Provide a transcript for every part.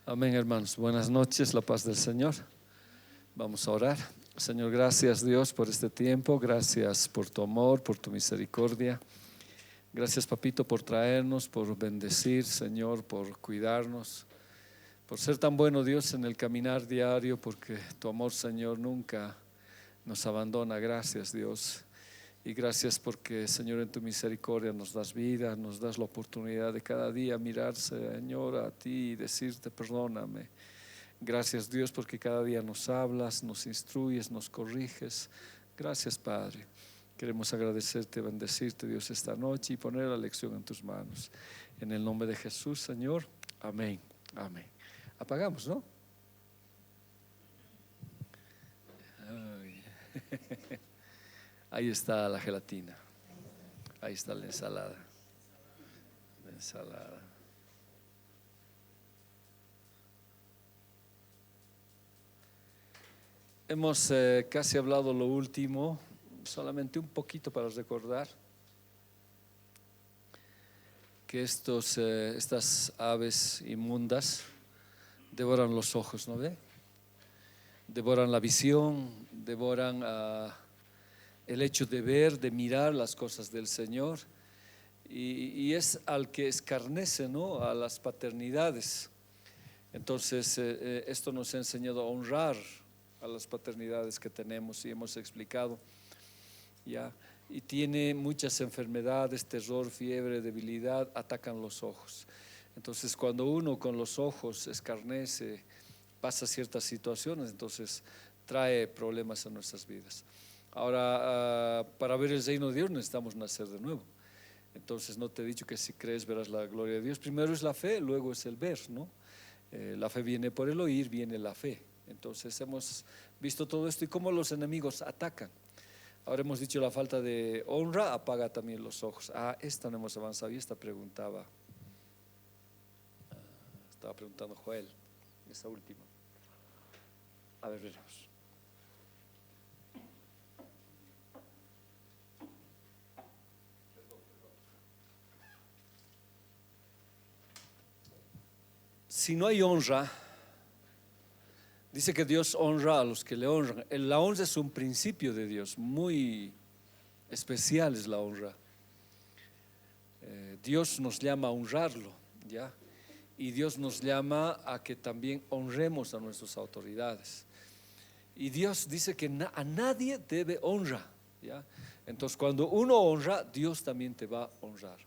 Amén, hermanos. Buenas noches, la paz del Señor. Vamos a orar. Señor, gracias Dios por este tiempo. Gracias por tu amor, por tu misericordia. Gracias, papito, por traernos, por bendecir, Señor, por cuidarnos, por ser tan bueno, Dios, en el caminar diario, porque tu amor, Señor, nunca nos abandona. Gracias, Dios. Y gracias porque, Señor, en tu misericordia nos das vida, nos das la oportunidad de cada día mirar, Señor, a ti y decirte perdóname. Gracias, Dios, porque cada día nos hablas, nos instruyes, nos corriges. Gracias, Padre. Queremos agradecerte, bendecirte, Dios, esta noche y poner la lección en tus manos. En el nombre de Jesús, Señor. Amén. Amén. Apagamos, ¿no? Ay. Ahí está la gelatina. Ahí está la ensalada. La ensalada. Hemos casi hablado lo último, solamente un poquito para recordar que estas aves inmundas devoran los ojos, ¿no ve? Devoran la visión, devoran el hecho de ver, de mirar las cosas del Señor, y es al que escarnece, ¿no?, a las paternidades. Entonces esto nos ha enseñado a honrar a las paternidades que tenemos y hemos explicado ya. Y tiene muchas enfermedades, terror, fiebre, debilidad, atacan los ojos. Entonces cuando uno con los ojos escarnece, pasa ciertas situaciones, entonces trae problemas a nuestras vidas. Ahora, para ver el reino de Dios necesitamos nacer de nuevo. Entonces no te he dicho que si crees verás la gloria de Dios. Primero es la fe, luego es el ver, ¿no? La fe viene por el oír, viene la fe. Entonces hemos visto todo esto y cómo los enemigos atacan. Ahora hemos dicho la falta de honra apaga también los ojos. Esta no hemos avanzado y esta preguntaba. Estaba preguntando Joel, esta última. A ver, veremos. Si no hay honra, dice que Dios honra a los que le honran. La honra es un principio de Dios, muy especial es la honra. Dios nos llama a honrarlo, ¿ya? Y Dios nos llama a que también honremos a nuestras autoridades. Y Dios dice que a nadie debe honra, ¿ya? Entonces cuando uno honra, Dios también te va a honrar.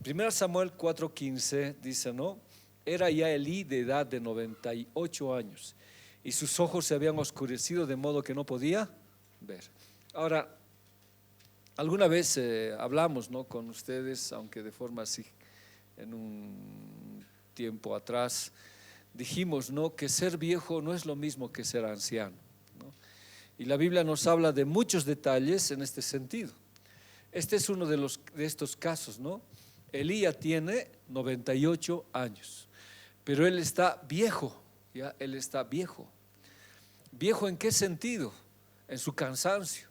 1 Samuel 4:15 dice, ¿no? Era ya Elí de edad de 98 años y sus ojos se habían oscurecido de modo que no podía ver. Ahora, alguna vez hablamos, ¿no?, con ustedes, aunque de forma así, en un tiempo atrás, dijimos, ¿no?, que ser viejo no es lo mismo que ser anciano, ¿no? Y la Biblia nos habla de muchos detalles en este sentido. Este es uno de estos casos, ¿no? Elías tiene 98 años, pero él está viejo, ¿ya? Él está viejo. ¿Viejo en qué sentido? En su cansancio.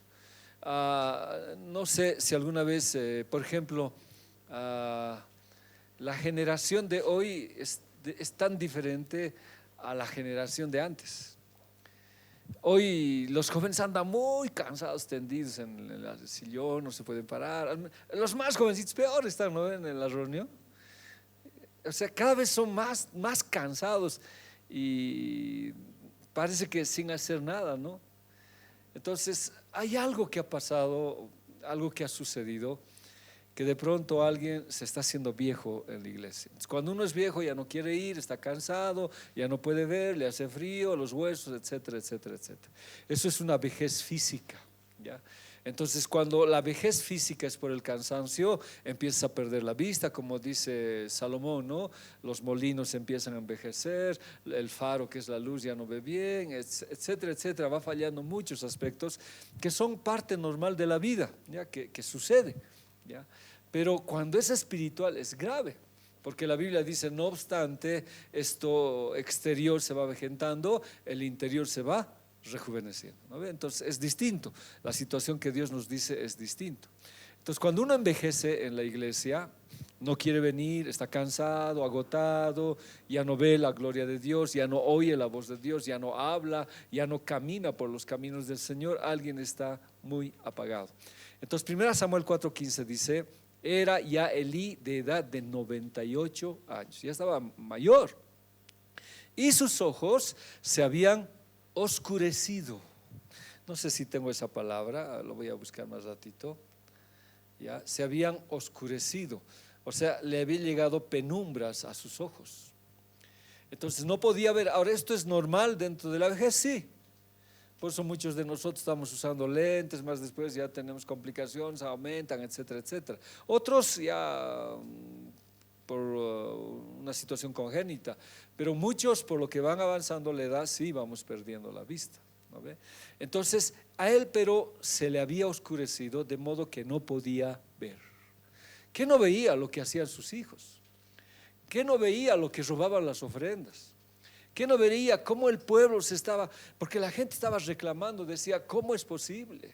No sé si alguna vez, por ejemplo, la generación de hoy es tan diferente a la generación de antes. Hoy los jóvenes andan muy cansados, tendidos en el sillón, no se pueden parar. Los más jovencitos peor están, ¿no?, en la reunión. O sea, cada vez son más cansados y parece que sin hacer nada, ¿no? Entonces hay algo que ha pasado, algo que ha sucedido, que de pronto alguien se está haciendo viejo en la iglesia. Entonces, cuando uno es viejo ya no quiere ir, está cansado, ya no puede ver, le hace frío, los huesos, etcétera, etcétera, etcétera. Eso es una vejez física, ¿ya? Entonces cuando la vejez física es por el cansancio, empiezas a perder la vista, como dice Salomón, ¿no? Los molinos empiezan a envejecer, el faro que es la luz ya no ve bien, etcétera, etcétera. Va fallando muchos aspectos que son parte normal de la vida, ¿ya? Que sucede, ¿ya? Pero cuando es espiritual es grave, porque la Biblia dice, no obstante, esto exterior se va avejentando, el interior se va rejuveneciendo, ¿no? Entonces es distinto, la situación que Dios nos dice es distinto. Entonces cuando uno envejece en la iglesia, no quiere venir, está cansado, agotado, ya no ve la gloria de Dios, ya no oye la voz de Dios, ya no habla, ya no camina por los caminos del Señor. Alguien está muy apagado. Entonces 1 Samuel 4:15 dice: era ya Elí de edad de 98 años, ya estaba mayor, y sus ojos se habían oscurecido. No sé si tengo esa palabra, lo voy a buscar más ratito. Ya, se habían oscurecido, o sea, le había llegado penumbras a sus ojos. Entonces no podía ver. Ahora, ¿esto es normal dentro de la vejez? Sí. Por eso muchos de nosotros estamos usando lentes, más después ya tenemos complicaciones, aumentan, etcétera, etcétera. Otros ya por una situación congénita, pero muchos, por lo que van avanzando la edad, sí vamos perdiendo la vista, ¿no ve? Entonces a él, pero se le había oscurecido de modo que no podía ver. ¿Qué no veía? Lo que hacían sus hijos. ¿Qué no veía? Lo que robaban las ofrendas. ¿Qué no veía? Cómo el pueblo se estaba, porque la gente estaba reclamando, decía: ¿cómo es posible?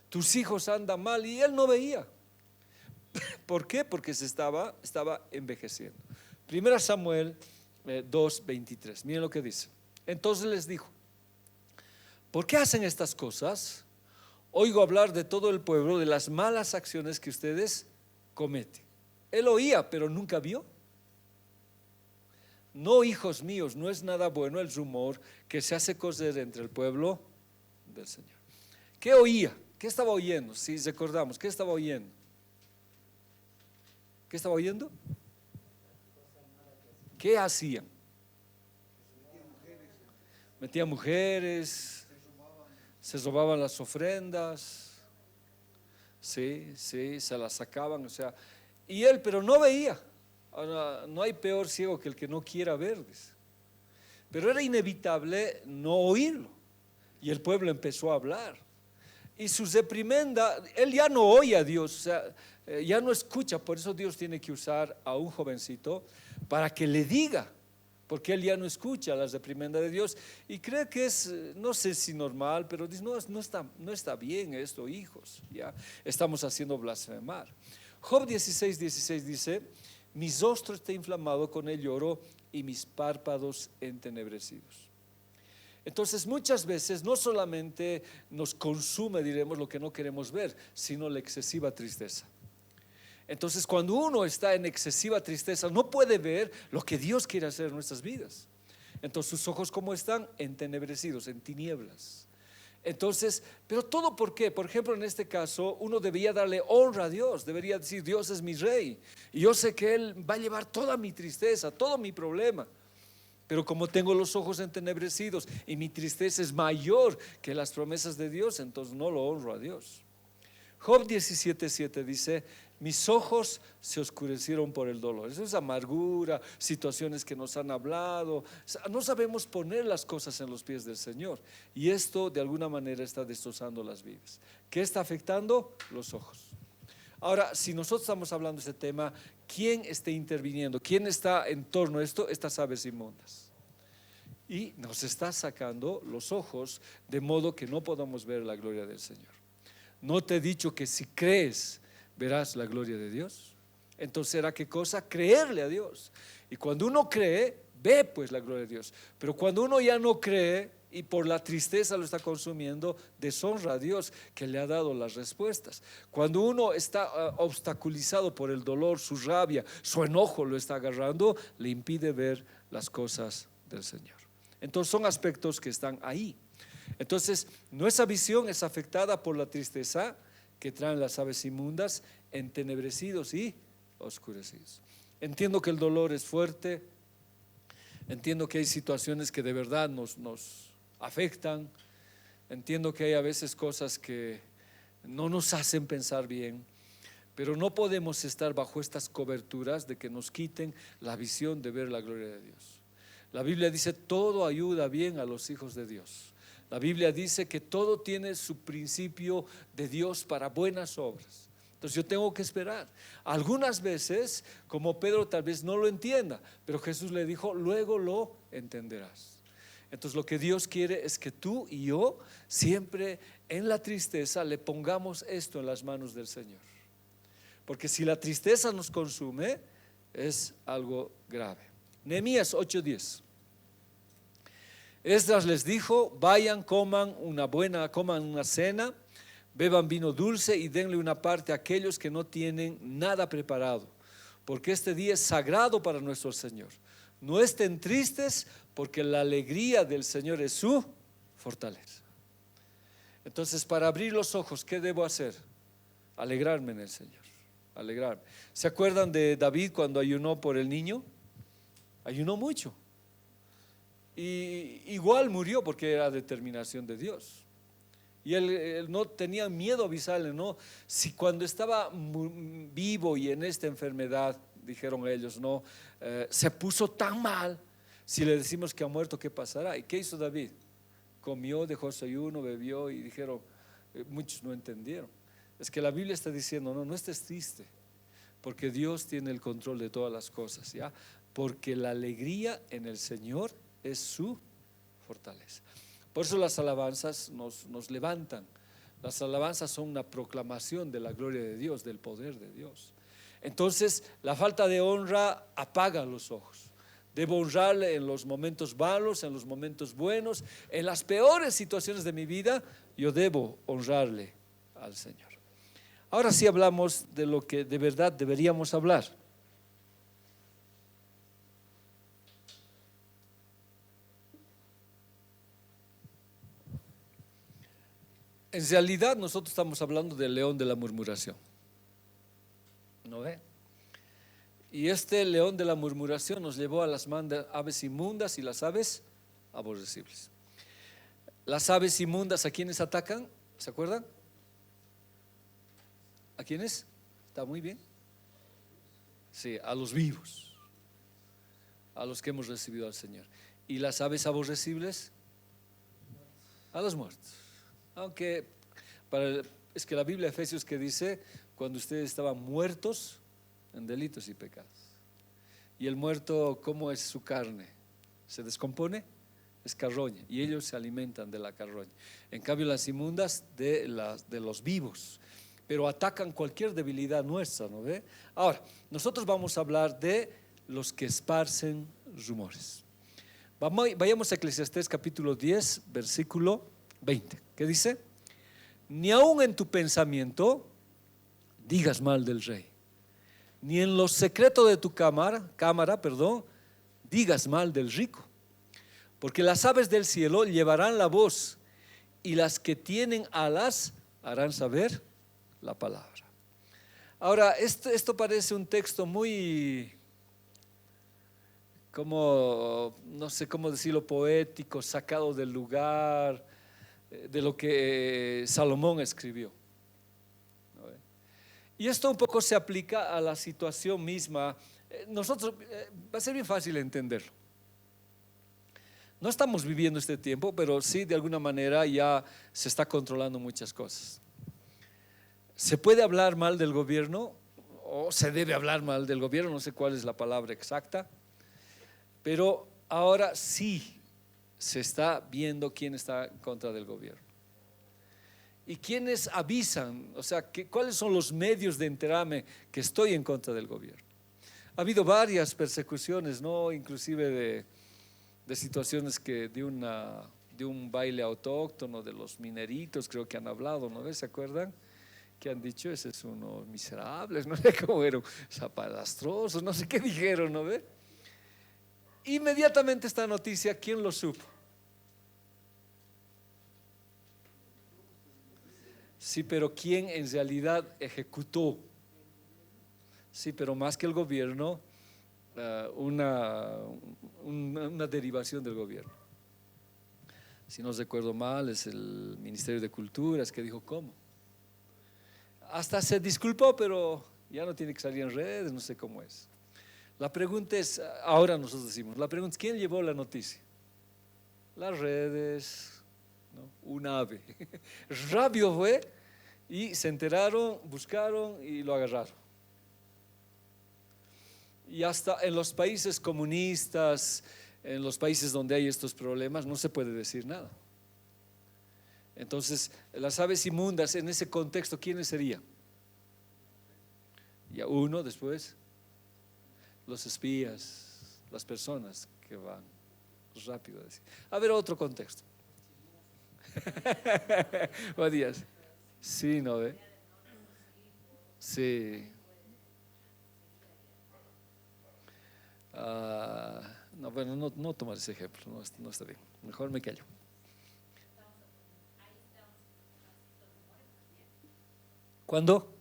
Tus hijos andan mal, y él no veía. ¿Por qué? Porque estaba envejeciendo. 1 Samuel 2:23, miren lo que dice. Entonces les dijo: ¿por qué hacen estas cosas? Oigo hablar de todo el pueblo de las malas acciones que ustedes cometen. Él oía, pero nunca vio. No, hijos míos, no es nada bueno el rumor que se hace correr entre el pueblo del Señor. ¿Qué oía? ¿Qué estaba oyendo? Si recordamos, ¿qué estaba oyendo? ¿Qué estaba oyendo? ¿Qué hacían? Metían mujeres, se robaban las ofrendas, sí, se las sacaban, o sea, y él, pero no veía. Ahora, no hay peor ciego que el que no quiera ver, dice. Pero era inevitable no oírlo, y el pueblo empezó a hablar. Y su reprimenda, él ya no oye a Dios, o sea, ya no escucha. Por eso Dios tiene que usar a un jovencito para que le diga, porque él ya no escucha la reprimenda de Dios y cree que es, no sé si normal, pero dice: no está bien esto, hijos, ya estamos haciendo blasfemar. Job 16:16 dice: mi rostro está inflamado con el lloro y mis párpados entenebrecidos. Entonces muchas veces no solamente nos consume, diremos, lo que no queremos ver, sino la excesiva tristeza. Entonces cuando uno está en excesiva tristeza, no puede ver lo que Dios quiere hacer en nuestras vidas. Entonces sus ojos, ¿cómo están? Entenebrecidos, en tinieblas. Entonces, pero todo, ¿por qué? Por ejemplo, en este caso uno debería darle honra a Dios, debería decir: Dios es mi rey y yo sé que Él va a llevar toda mi tristeza, todo mi problema. Pero como tengo los ojos entenebrecidos y mi tristeza es mayor que las promesas de Dios, entonces no lo honro a Dios. Job 17:7 dice: mis ojos se oscurecieron por el dolor. Eso es amargura, situaciones que nos han hablado. No sabemos poner las cosas en los pies del Señor, y esto de alguna manera está destrozando las vidas. ¿Qué está afectando? Los ojos. Ahora, si nosotros estamos hablando de este tema, ¿quién está interviniendo? ¿Quién está en torno a esto? Estas aves inmundas. Y nos está sacando los ojos de modo que no podamos ver la gloria del Señor. ¿No te he dicho que si crees verás la gloria de Dios? Entonces ¿era qué cosa? Creerle a Dios. Y cuando uno cree, ve pues la gloria de Dios. Pero cuando uno ya no cree y por la tristeza lo está consumiendo, deshonra a Dios que le ha dado las respuestas. Cuando uno está obstaculizado por el dolor, su rabia, su enojo lo está agarrando, le impide ver las cosas del Señor. Entonces son aspectos que están ahí. Entonces nuestra visión es afectada por la tristeza que traen las aves inmundas, entenebrecidos y oscurecidos. Entiendo que el dolor es fuerte, entiendo que hay situaciones que de verdad nos afectan, entiendo que hay a veces cosas que no nos hacen pensar bien, pero no podemos estar bajo estas coberturas de que nos quiten la visión de ver la gloria de Dios. La Biblia dice: todo ayuda bien a los hijos de Dios. La Biblia dice que todo tiene su principio de Dios para buenas obras. Entonces yo tengo que esperar. Algunas veces, como Pedro tal vez no lo entienda, pero Jesús le dijo: luego lo entenderás. Entonces lo que Dios quiere es que tú y yo siempre en la tristeza le pongamos esto en las manos del Señor. porque si la tristeza nos consume, es algo grave. Nehemías 8:10. Esdras les dijo: vayan, coman una cena, beban vino dulce y denle una parte a aquellos que no tienen nada preparado, porque este día es sagrado para nuestro Señor. No estén tristes, porque la alegría del Señor es su fortaleza. Entonces, para abrir los ojos, ¿qué debo hacer? Alegrarme en el Señor, alegrarme. ¿Se acuerdan de David cuando ayunó por el niño? Ayunó mucho. Y igual murió porque era determinación de Dios. Y él no tenía miedo a avisarle, ¿no? Si cuando estaba vivo y en esta enfermedad, dijeron ellos, no, se puso tan mal, si le decimos que ha muerto, ¿qué pasará? ¿Y qué hizo David? Comió, dejó su ayuno, bebió, y dijeron, muchos no entendieron. Es que la Biblia está diciendo, no estés triste, porque Dios tiene el control de todas las cosas, ¿ya? Porque la alegría en el Señor es su fortaleza. Por eso las alabanzas nos levantan. Las alabanzas son una proclamación de la gloria de Dios, del poder de Dios. Entonces, la falta de honra apaga los ojos. Debo honrarle en los momentos malos, en los momentos buenos, en las peores situaciones de mi vida. Yo debo honrarle al Señor. Ahora sí hablamos de lo que de verdad deberíamos hablar. En realidad nosotros estamos hablando del león de la murmuración, ¿no ve? Y este león de la murmuración nos llevó a las aves inmundas y las aves aborrecibles. Las aves inmundas, ¿a quiénes atacan? ¿Se acuerdan? ¿A quiénes? ¿Está muy bien? Sí, a los vivos, a los que hemos recibido al Señor. ¿Y las aves aborrecibles? A los muertos. Aunque es que la Biblia de Efesios que dice, cuando ustedes estaban muertos en delitos y pecados. Y el muerto, ¿cómo es su carne? ¿Se descompone? Es carroña, y ellos se alimentan de la carroña. En cambio, las inmundas de los vivos, pero atacan cualquier debilidad nuestra, ¿no ve? Ahora, nosotros vamos a hablar de los que esparcen rumores. Vayamos a Eclesiastés capítulo 10, versículo 20. ¿Qué dice? Ni aun en tu pensamiento digas mal del rey, ni en lo secreto de tu cámara, digas mal del rico, porque las aves del cielo llevarán la voz, y las que tienen alas harán saber la palabra. Ahora, esto parece un texto muy, como, no sé cómo decirlo, poético, sacado del lugar de lo que Salomón escribió. Y esto un poco se aplica a la situación misma. Nosotros, va a ser bien fácil entenderlo. No estamos viviendo este tiempo, pero sí de alguna manera ya se está controlando muchas cosas. ¿Se puede hablar mal del gobierno? ¿O se debe hablar mal del gobierno? No sé cuál es la palabra exacta. Pero ahora sí se está viendo quién está en contra del gobierno. ¿Y quiénes avisan? O sea, ¿cuáles son los medios de enterarme que estoy en contra del gobierno? Ha habido varias persecuciones, ¿no? Inclusive de situaciones de un baile autóctono de los mineritos, creo que han hablado, ¿no? ¿Se acuerdan? Que han dicho, ese es unos miserables, no sé cómo eran, zapadastrosos, no sé qué dijeron, ¿no ve? Inmediatamente esta noticia, ¿quién lo supo? Sí, pero ¿quién en realidad ejecutó? Sí, pero más que el gobierno, una derivación del gobierno. Si no recuerdo mal, es el Ministerio de Cultura, es que dijo cómo. Hasta se disculpó, pero ya no tiene que salir en redes, no sé cómo es. La pregunta es, ahora nosotros decimos, la pregunta es, ¿quién llevó la noticia? Las redes, ¿no? Un ave. Rápido fue y se enteraron, buscaron y lo agarraron. Y hasta en los países comunistas, en los países donde hay estos problemas, no se puede decir nada. Entonces, las aves inmundas en ese contexto, ¿quiénes serían? Y a uno después, los espías, las personas que van rápido a decir. A ver, otro contexto. Buenos días. Sí, ¿no ve? Sí. No, bueno, no tomar ese ejemplo, no está bien. Mejor me callo. ¿Cuándo?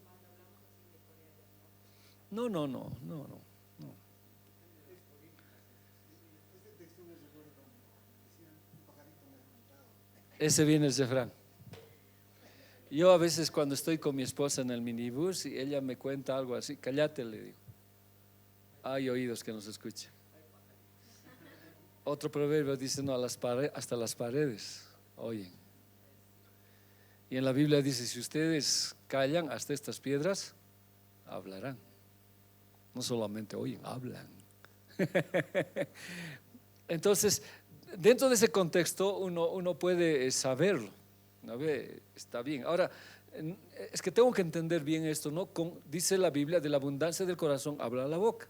No. Ese viene el refrán. Yo a veces cuando estoy con mi esposa en el minibús y ella me cuenta algo así, cállate, le digo. Hay oídos que nos escuchen. Otro proverbio dice, no, hasta las paredes oyen. Y en la Biblia dice, si ustedes callan, hasta estas piedras hablarán. No solamente oyen, hablan. Entonces, dentro de ese contexto uno puede saberlo. ¿No ve? Está bien. Ahora, es que tengo que entender bien esto, ¿no? Dice la Biblia, de la abundancia del corazón habla la boca.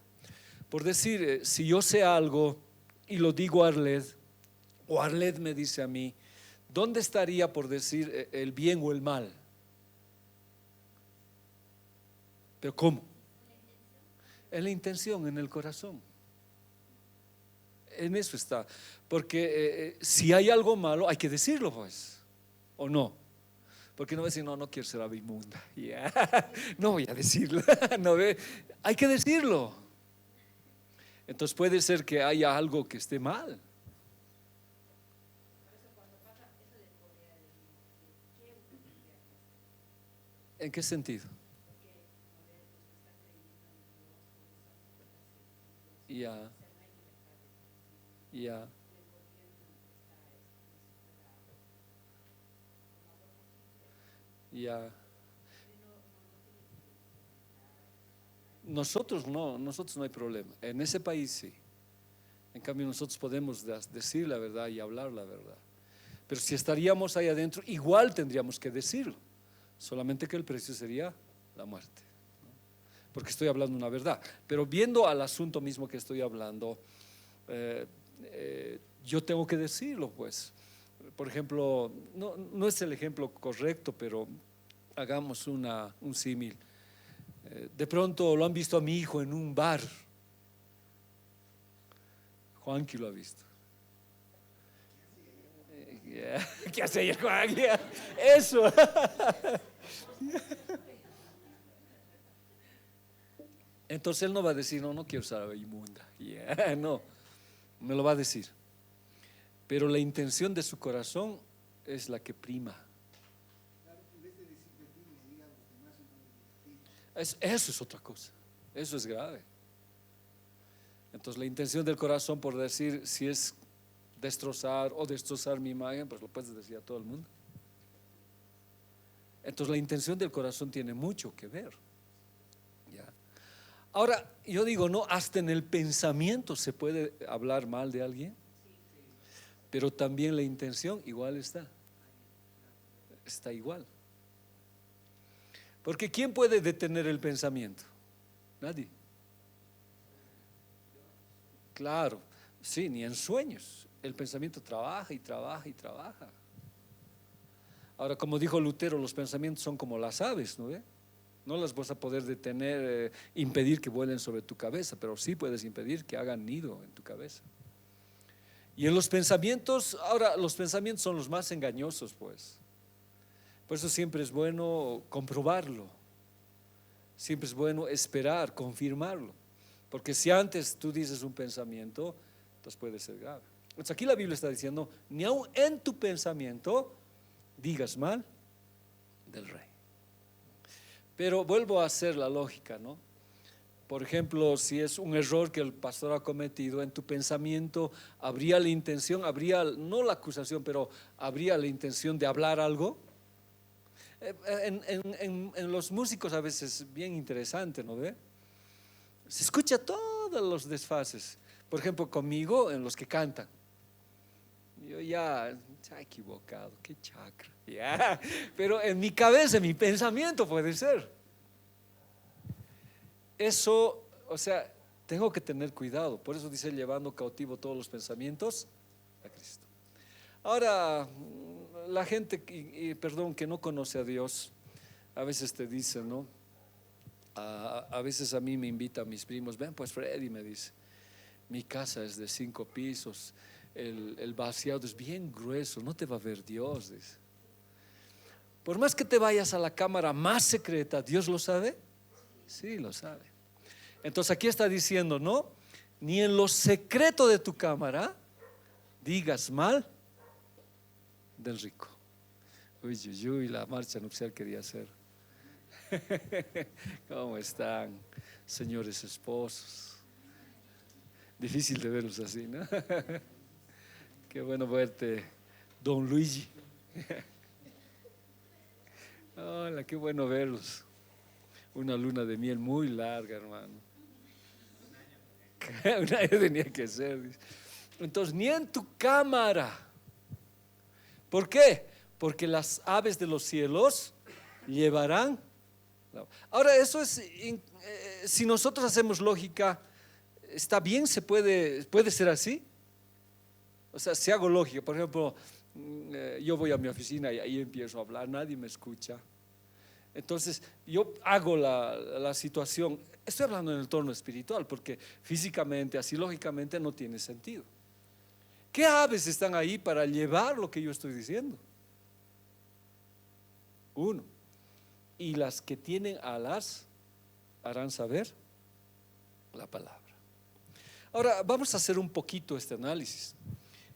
Por decir, si yo sé algo y lo digo a Arled, o Arled me dice a mí, ¿dónde estaría, por decir, el bien o el mal? ¿Pero cómo? En la intención, en el corazón. En eso está. Porque si hay algo malo, hay que decirlo, pues. ¿O no? Porque no va a decir, no quiero ser ave inmunda. Yeah. No voy a decirlo. No, hay que decirlo. Entonces puede ser que haya algo que esté mal. ¿En qué sentido? Ya. Ya. Ya. Nosotros no hay problema. En ese país sí. En cambio nosotros podemos decir la verdad y hablar la verdad. Pero si estaríamos ahí adentro, igual tendríamos que decirlo. Solamente que el precio sería la muerte, ¿no? Porque estoy hablando una verdad. Pero viendo al asunto mismo que estoy hablando, yo tengo que decirlo, pues. Por ejemplo, no es el ejemplo correcto, pero hagamos un símil. De pronto lo han visto a mi hijo en un bar. Juanqui lo ha visto. ¿Qué hace ella, Juan? Eso. Entonces él no va a decir, no quiero ser inmunda. No, me lo va a decir. Pero la intención de su corazón es la que prima. Eso es otra cosa. Eso es grave. Entonces la intención del corazón, por decir, si es destrozar mi imagen, pues lo puedes decir a todo el mundo. Entonces la intención del corazón tiene mucho que ver. ¿Ya? Ahora, yo digo, no, hasta en el pensamiento se puede hablar mal de alguien, pero también la intención igual está igual. Porque ¿quién puede detener el pensamiento? Nadie. Claro, sí, ni en sueños. El pensamiento trabaja y trabaja y trabaja. Ahora, como dijo Lutero, los pensamientos son como las aves, ¿no ve? No las vas a poder detener, impedir que vuelen sobre tu cabeza, pero sí puedes impedir que hagan nido en tu cabeza. Y en los pensamientos, ahora los pensamientos son los más engañosos, pues. Por eso siempre es bueno comprobarlo. Siempre es bueno esperar, confirmarlo. Porque si antes tú dices un pensamiento, entonces puede ser grave. Entonces aquí la Biblia está diciendo, ni aun en tu pensamiento digas mal del rey. Pero vuelvo a hacer la lógica, ¿no? Por ejemplo, si es un error que el pastor ha cometido, en tu pensamiento habría la intención, no la acusación, pero habría la intención de hablar algo. En los músicos a veces es bien interesante, ¿no ve? Se escucha todos los desfases. Por ejemplo, conmigo, en los que cantan. Yo ya se ha equivocado, qué chacra. Ya. Pero en mi cabeza, en mi pensamiento puede ser. eso, o sea, tengo que tener cuidado. Por eso dice, llevando cautivo todos los pensamientos a Cristo. Ahora, la gente, perdón, que no conoce a Dios, a veces te dice, ¿no? A veces a mí me invitan mis primos, ven pues Freddy, me dice, mi casa es de 5 pisos, el vaciado es bien grueso, no te va a ver Dios, dice. Por más que te vayas a la cámara más secreta, ¿Dios lo sabe? Sí, lo sabe. Entonces aquí está diciendo, ¿no? Ni en lo secreto de tu cámara digas mal del rico. Uy, uy, uy, la marcha nupcial quería hacer. ¿Cómo están, señores esposos? Difícil de verlos así, ¿no? Qué bueno verte, don Luigi. Hola, qué bueno verlos. Una luna de miel muy larga, hermano. Un año tenía que ser. Entonces, ni en tu cámara. ¿Por qué? Porque las aves de los cielos llevarán. Ahora, eso es, si nosotros hacemos lógica, ¿está bien? ¿Puede ser así? O sea, si hago lógica, por ejemplo, yo voy a mi oficina y ahí empiezo a hablar, nadie me escucha. Entonces, yo hago la situación, estoy hablando en el tono espiritual, porque físicamente, así lógicamente no tiene sentido. ¿Qué aves están ahí para llevar lo que yo estoy diciendo? Uno. Y las que tienen alas harán saber la palabra. Ahora, vamos a hacer un poquito este análisis.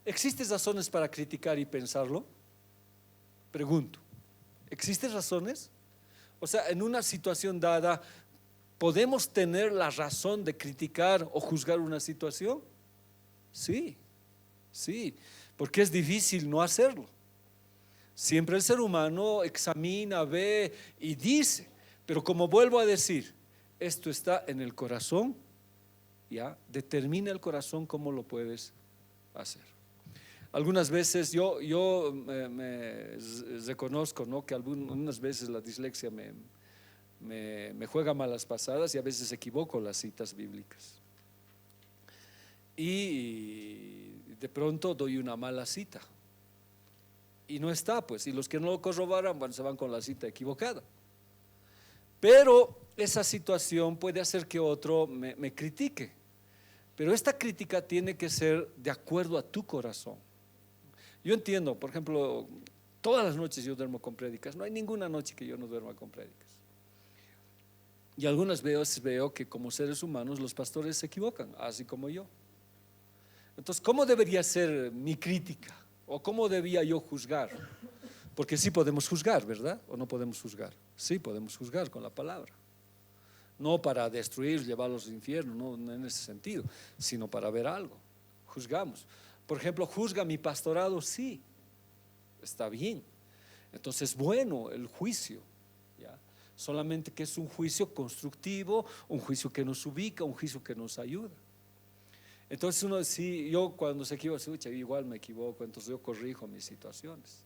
¿Existen razones para criticar y pensarlo? Pregunto, ¿existen razones? O sea, en una situación dada, ¿podemos tener la razón de criticar o juzgar una situación? Sí, sí, porque es difícil no hacerlo. Siempre el ser humano examina, ve y dice, pero como vuelvo a decir, esto está en el corazón, ¿ya? Determina el corazón cómo lo puedes hacer. Algunas veces yo me reconozco, ¿no? Que algunas veces la dislexia me juega malas pasadas y a veces equivoco las citas bíblicas. Y de pronto doy una mala cita. Y no está, pues, y los que no lo corroboran, bueno, se van con la cita equivocada. Pero esa situación puede hacer que otro me critique. Pero esta crítica tiene que ser de acuerdo a tu corazón. Yo entiendo, por ejemplo, todas las noches yo duermo con prédicas. No hay ninguna noche que yo no duerma con prédicas. Y algunas veces veo que como seres humanos los pastores se equivocan, así como yo. Entonces, ¿cómo debería ser mi crítica? ¿O cómo debía yo juzgar? Porque sí podemos juzgar, ¿verdad? ¿O no podemos juzgar? Sí podemos juzgar con la palabra. No para destruir, llevarlos al infierno, no en ese sentido, sino para ver algo. Juzgamos. Por ejemplo, ¿juzga mi pastorado? Sí, está bien. Entonces, bueno, el juicio, ¿ya? Solamente que es un juicio constructivo, un juicio que nos ubica, un juicio que nos ayuda. Entonces uno, sí, yo cuando se equivoca, igual me equivoco, entonces yo corrijo mis situaciones.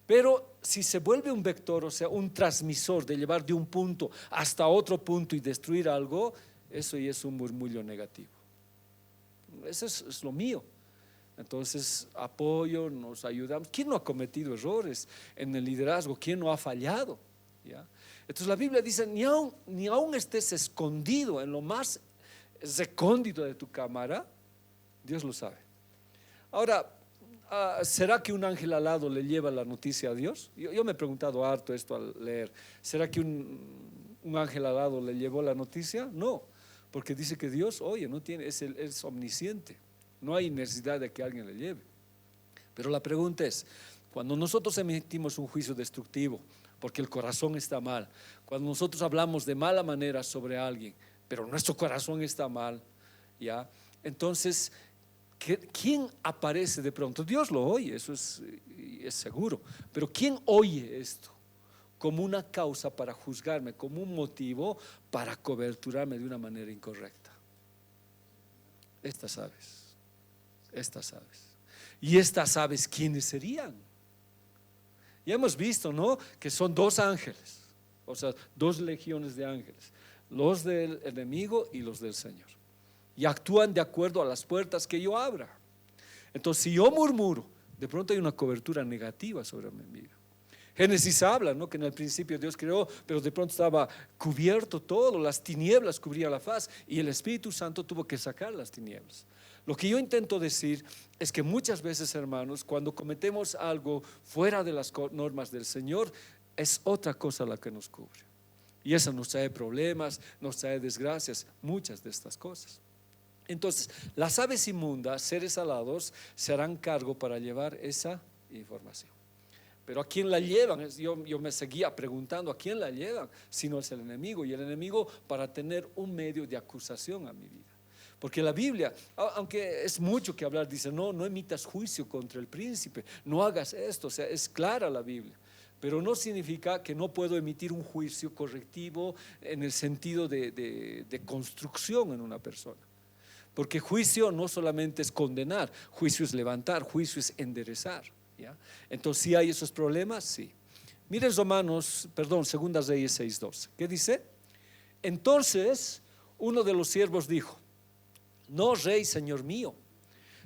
Pero si se vuelve un vector, o sea, un transmisor de llevar de un punto hasta otro punto y destruir algo, eso ya es un murmullo negativo. Eso es lo mío. Entonces, apoyo, nos ayudamos. ¿Quién no ha cometido errores en el liderazgo? ¿Quién no ha fallado? ¿Ya? Entonces la Biblia dice, ni aún estés escondido en lo más recóndito de tu cámara, Dios lo sabe. Ahora, ¿será que un ángel alado le lleva la noticia a Dios? Yo me he preguntado harto esto al leer. ¿Será que un ángel alado le llevó la noticia? No, porque dice que Dios, oye, no tiene, es omnisciente. No hay necesidad de que alguien le lleve. Pero la pregunta es, cuando nosotros emitimos un juicio destructivo, porque el corazón está mal, cuando nosotros hablamos de mala manera sobre alguien, pero nuestro corazón está mal, ¿ya? Entonces, ¿quién aparece de pronto? Dios lo oye, eso es seguro, pero ¿quién oye esto como una causa para juzgarme, como un motivo para coberturarme de una manera incorrecta? Estas aves. ¿Y estas aves quiénes serían? Ya hemos visto, ¿no? Que son 2 ángeles, o sea, 2 legiones de ángeles. los del enemigo y los del Señor. Y actúan de acuerdo a las puertas que yo abra. Entonces, si yo murmuro, de pronto hay una cobertura negativa sobre mi vida. Génesis habla, ¿no?, que en el principio Dios creó, pero de pronto estaba cubierto todo, las tinieblas cubrían la faz y el Espíritu Santo tuvo que sacar las tinieblas. Lo que yo intento decir es que muchas veces, hermanos, cuando cometemos algo fuera de las normas del Señor, es otra cosa la que nos cubre. Y eso nos trae problemas, nos trae desgracias, muchas de estas cosas. Entonces, las aves inmundas, seres alados, se harán cargo para llevar esa información. Pero ¿a quién la llevan? Yo me seguía preguntando, ¿a quién la llevan? Si no es el enemigo. Y el enemigo para tener un medio de acusación a mi vida. Porque la Biblia, aunque es mucho que hablar, dice, no emitas juicio contra el príncipe, no hagas esto. O sea, es clara la Biblia. Pero no significa que no puedo emitir un juicio correctivo en el sentido de construcción en una persona. Porque juicio no solamente es condenar, juicio es levantar, juicio es enderezar. ¿Ya? Entonces, ¿sí hay esos problemas? Sí. Miren Segunda Reyes 6:12. ¿Qué dice? Entonces, uno de los siervos dijo: no, rey, señor mío,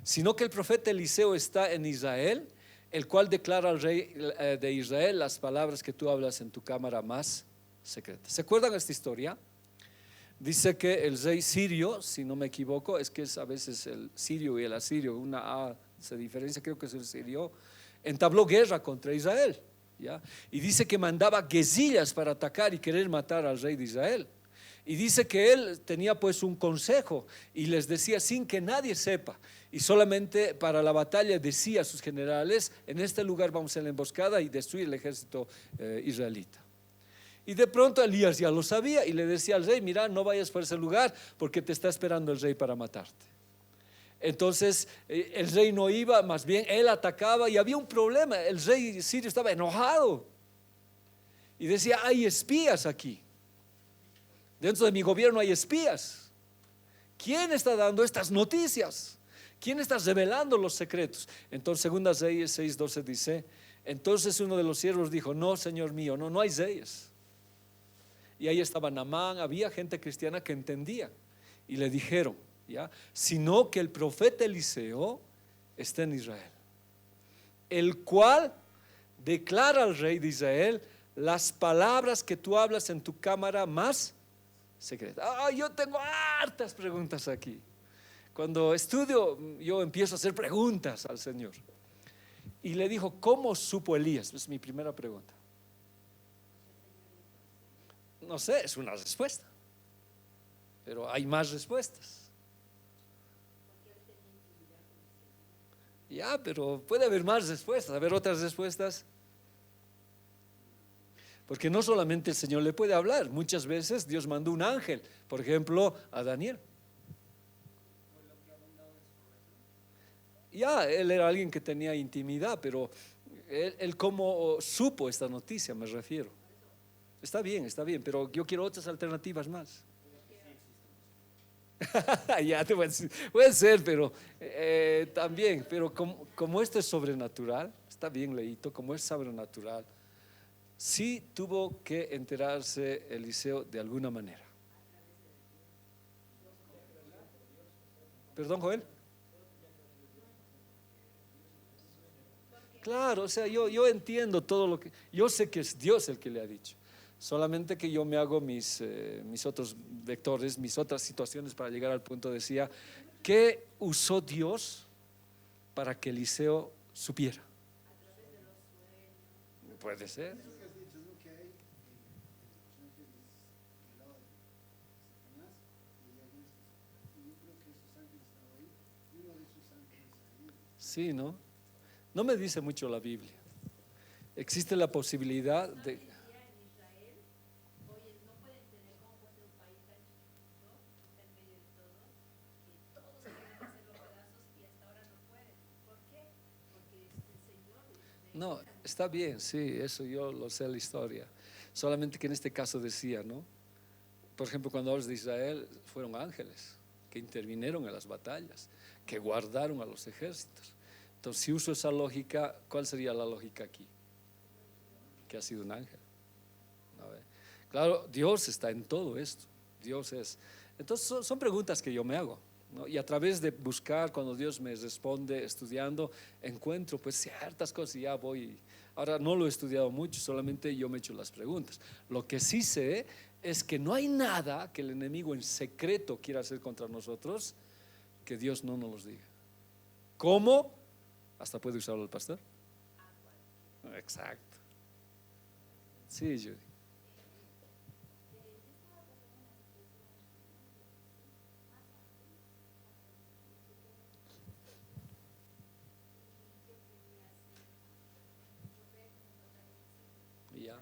sino que el profeta Eliseo está en Israel, el cual declara al rey de Israel las palabras que tú hablas en tu cámara más secreta. ¿Se acuerdan esta historia? Dice que el rey sirio, si no me equivoco, es que es a veces el sirio y el asirio, una A se diferencia, creo que es el sirio, entabló guerra contra Israel, ¿ya? Y dice que mandaba guerrillas para atacar y querer matar al rey de Israel. Y dice que él tenía pues un consejo y les decía sin que nadie sepa, y solamente para la batalla decía a sus generales: en este lugar vamos a hacer la emboscada y destruir el ejército israelita. Y de pronto Elías ya lo sabía y le decía al rey: mira, no vayas por ese lugar porque te está esperando el rey para matarte. Entonces el rey no iba, más bien él atacaba y había un problema. El rey sirio estaba enojado y decía: hay espías aquí, dentro de mi gobierno hay espías. ¿Quién está dando estas noticias? ¿Quién está revelando los secretos? Entonces Segunda Reyes 6:12 dice: entonces uno de los siervos dijo: no, señor mío, no hay reyes. Y ahí estaba Naamán, había gente cristiana que entendía y le dijeron, ¿ya?, sino que el profeta Eliseo está en Israel, el cual declara al rey de Israel las palabras que tú hablas en tu cámara más secreta. Yo tengo hartas preguntas aquí. Cuando estudio, yo empiezo a hacer preguntas al Señor. Y le dijo: ¿cómo supo Elías? Es mi primera pregunta. No sé, es una respuesta, pero hay más respuestas. Ya, pero puede haber más respuestas, haber otras respuestas. Porque no solamente el Señor le puede hablar, muchas veces Dios mandó un ángel, por ejemplo, a Daniel. Ya, él era alguien que tenía intimidad, pero él cómo supo esta noticia, me refiero. Está bien, pero yo quiero otras alternativas más. Ya te voy a decir, puede ser, pero también, pero como esto es sobrenatural, está bien leído, como es sobrenatural, sí tuvo que enterarse Eliseo de alguna manera. ¿Perdón, Joel? Claro, o sea, yo entiendo todo lo que, yo sé que es Dios el que le ha dicho. Solamente que yo me hago mis otros vectores, mis otras situaciones para llegar al punto. Decía, ¿qué usó Dios para que Eliseo supiera? Puede ser. Sí, ¿no? No me dice mucho la Biblia. Existe la posibilidad de... No, está bien, sí, eso yo lo sé la historia. Solamente que en este caso decía, ¿no? Por ejemplo, cuando hablas de Israel, fueron ángeles que intervinieron en las batallas, que guardaron a los ejércitos. Entonces, si uso esa lógica, ¿cuál sería la lógica aquí? Que ha sido un ángel. A ver. Claro, Dios está en todo esto. Dios es. Entonces son preguntas que yo me hago, ¿no? Y a través de buscar, cuando Dios me responde estudiando, encuentro pues ciertas cosas y ya voy. Ahora no lo he estudiado mucho, solamente yo me he hecho las preguntas. Lo que sí sé es que no hay nada que el enemigo en secreto quiera hacer contra nosotros que Dios no nos los diga. ¿Cómo? Hasta puede usarlo el pastor. Exacto. Sí, Judy. Ya.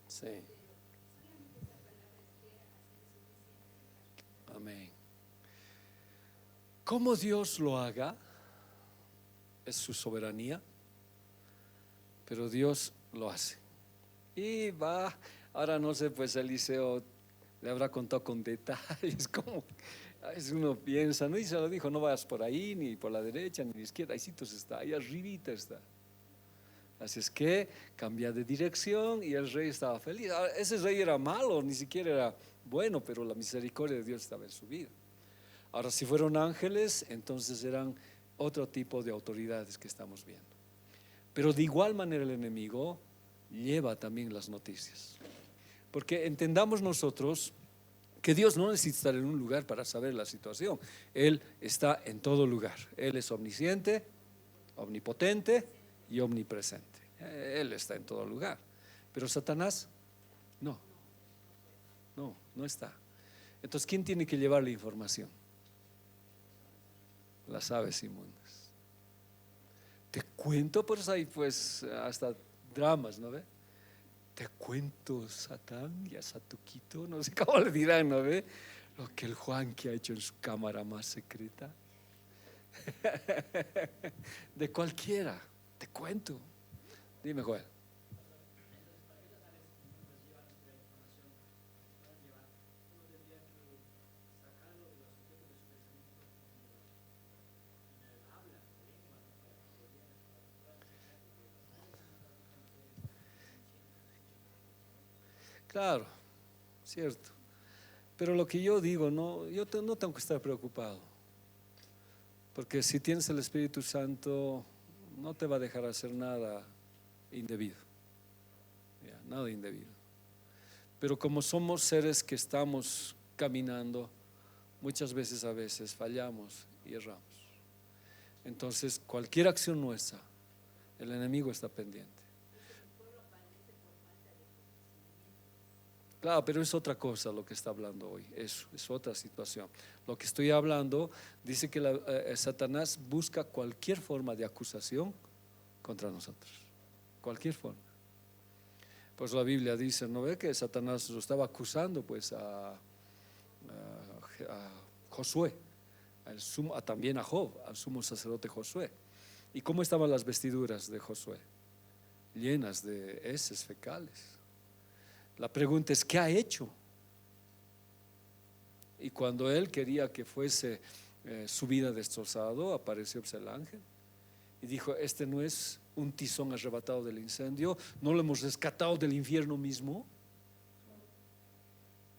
Sí. Amén. Cómo Dios lo haga es su soberanía, pero Dios lo hace. Y va, ahora no sé, pues Eliseo le habrá contado con detalles, como uno piensa, ¿no? Y se lo dijo, no vayas por ahí, ni por la derecha, ni la izquierda, ahí está, ahí arribita está. Así es que cambia de dirección y el rey estaba feliz. Ahora, ese rey era malo, ni siquiera era bueno, pero la misericordia de Dios estaba en su vida. Ahora, si fueron ángeles, entonces eran otro tipo de autoridades que estamos viendo. Pero de igual manera el enemigo lleva también las noticias. Porque entendamos nosotros que Dios no necesita estar en un lugar para saber la situación. Él está en todo lugar. Él es omnisciente, omnipotente y omnipresente. Él está en todo lugar. Pero Satanás, no, no está. Entonces, ¿quién tiene que llevar la información? Las aves inmundas. Te cuento, pues hay pues hasta dramas, ¿no ve? Te cuento, Satán y a Satuquito, no sé cómo le dirán, ¿no ve? Lo que el Juan que ha hecho en su cámara más secreta. De cualquiera, te cuento. Dime, Joel. Claro, cierto. Pero lo que yo digo, no, no tengo que estar preocupado. Porque si tienes el Espíritu Santo, no te va a dejar hacer nada indebido. Ya, nada indebido. Pero como somos seres que estamos caminando, muchas veces a veces fallamos y erramos. Entonces, cualquier acción nuestra, el enemigo está pendiente. Claro, pero es otra cosa lo que está hablando hoy, eso es otra situación. Lo que estoy hablando dice que Satanás busca cualquier forma de acusación contra nosotros, cualquier forma. Pues la Biblia dice, ¿no ve que Satanás lo estaba acusando pues a Josué, también a Job, al sumo sacerdote Josué? ¿Y cómo estaban las vestiduras de Josué? Llenas de heces fecales. La pregunta es, ¿qué ha hecho? Y cuando él quería que fuese su vida destrozado, apareció el ángel y dijo, este no es un tizón arrebatado del incendio, no lo hemos rescatado del infierno mismo.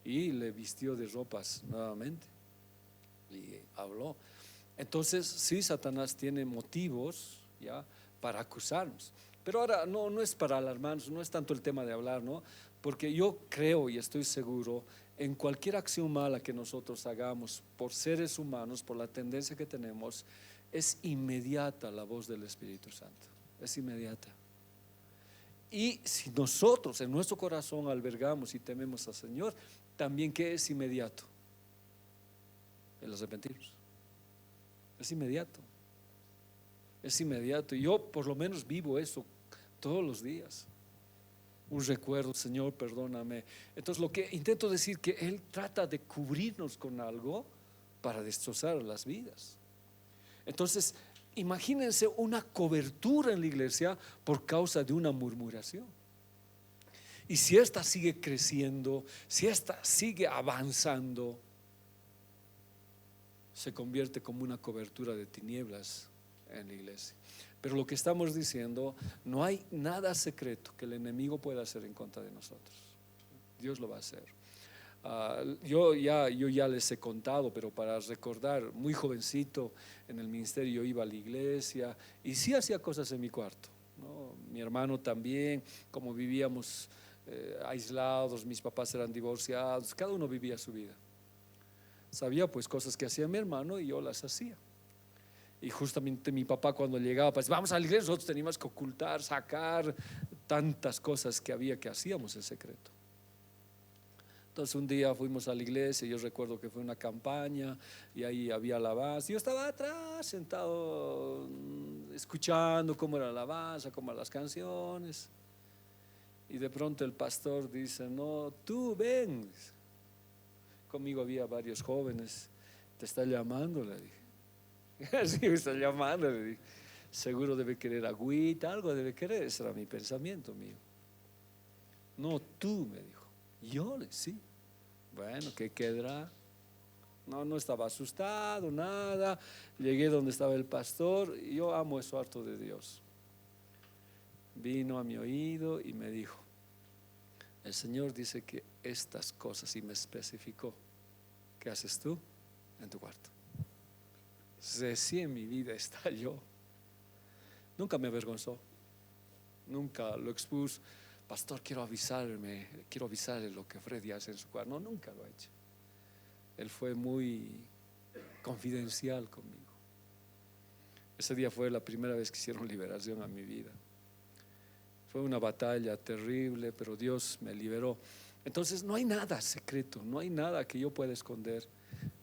Y le vistió de ropas nuevamente y habló. Entonces sí, Satanás tiene motivos ya para acusarnos. Pero ahora no es para alarmarnos, no es tanto el tema de hablar, ¿no? Porque yo creo y estoy seguro en cualquier acción mala que nosotros hagamos por seres humanos, por la tendencia que tenemos, es inmediata la voz del Espíritu Santo, es inmediata. Y si nosotros en nuestro corazón albergamos y tememos al Señor, también que es inmediato. el arrepentirnos. Es inmediato. Es inmediato. Y yo por lo menos vivo eso todos los días. Un recuerdo, Señor, perdóname. Entonces lo que intento decir que Él trata de cubrirnos con algo para destrozar las vidas. Entonces, imagínense una cobertura en la iglesia por causa de una murmuración. Y si esta sigue creciendo, si esta sigue avanzando, se convierte como una cobertura de tinieblas en la iglesia. Pero lo que estamos diciendo, no hay nada secreto que el enemigo pueda hacer en contra de nosotros. Dios lo va a hacer. Yo ya les he contado, pero para recordar, muy jovencito en el ministerio yo iba a la iglesia y sí hacía cosas en mi cuarto, ¿no? Mi hermano también, como vivíamos aislados, mis papás eran divorciados, cada uno vivía su vida. Sabía pues cosas que hacía mi hermano y yo las hacía. Y justamente mi papá cuando llegaba, pues vamos a la iglesia, nosotros teníamos que ocultar, sacar tantas cosas que había que hacíamos en secreto. Entonces un día fuimos a la iglesia, yo recuerdo que fue una campaña y ahí había alabanza. Yo estaba atrás sentado escuchando cómo era la alabanza, cómo eran las canciones. Y de pronto el pastor dice, no, tú ven. Conmigo había varios jóvenes. Te está llamando, le dije. Sí, me está llamando, le dije. Seguro debe querer agüita, algo debe querer. Ese era mi pensamiento mío. No, tú, me dijo. Yo le sí. Bueno, ¿qué quedará? No estaba asustado, nada. Llegué donde estaba el pastor y yo amo eso harto de Dios. Vino a mi oído y me dijo, el Señor dice que estas cosas, y me especificó, ¿qué haces tú en tu cuarto? Recién en mi vida estalló. Nunca me avergonzó, nunca lo expuso. Pastor, quiero avisarle lo que Freddy hace en su cuarto. No, nunca lo ha hecho. Él fue muy confidencial conmigo. Ese día fue la primera vez que hicieron liberación a mi vida. Fue una batalla terrible, pero Dios me liberó. Entonces no hay nada secreto, no hay nada que yo pueda esconder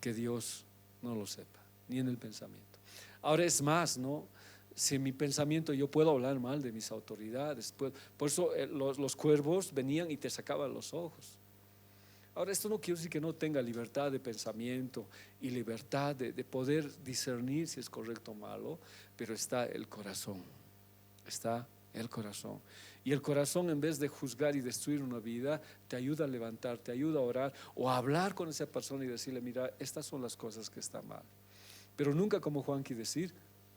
que Dios no lo sepa, ni en el pensamiento. Ahora es más, ¿no? Si en mi pensamiento yo puedo hablar mal de mis autoridades, por eso los cuervos venían y te sacaban los ojos. Ahora esto no quiere decir que no tenga libertad de pensamiento y libertad de poder discernir si es correcto o malo, pero está el corazón, está el corazón. Y el corazón, en vez de juzgar y destruir una vida, te ayuda a levantar, te ayuda a orar o a hablar con esa persona y decirle, mira, estas son las cosas que están mal. Pero nunca, como Juanqui, decir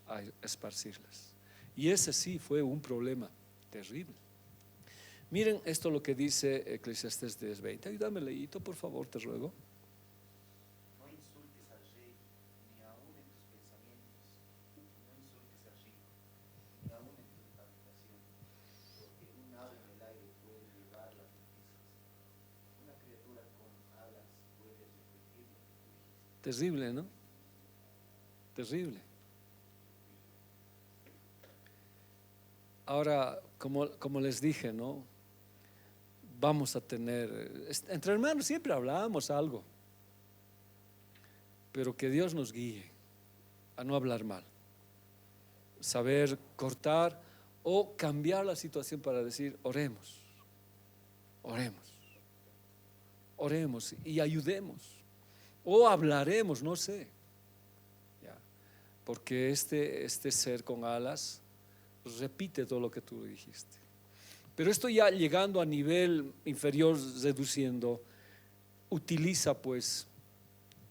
a esparcirlas. Y ese sí fue un problema terrible. Miren esto lo que dice Eclesiastés 10:20. Ayúdame, Leito, por favor, te ruego. No insultes al rey, ni aun en tus pensamientos. No insultes al rico, ni aun en tu habitación, porque un ave en el aire puede llevar las noticias. Una criatura con alas puede repetir lo que tú dijiste. Terrible, ¿no? Terrible. Ahora, como les dije, ¿no? Vamos a tener, entre hermanos siempre hablamos algo, pero que Dios nos guíe a no hablar mal, saber cortar o cambiar la situación para decir, oremos, oremos, oremos y ayudemos, o hablaremos, no sé, ¿ya? Porque este ser con alas repite todo lo que tú dijiste. Pero esto ya llegando a nivel inferior, reduciendo, utiliza pues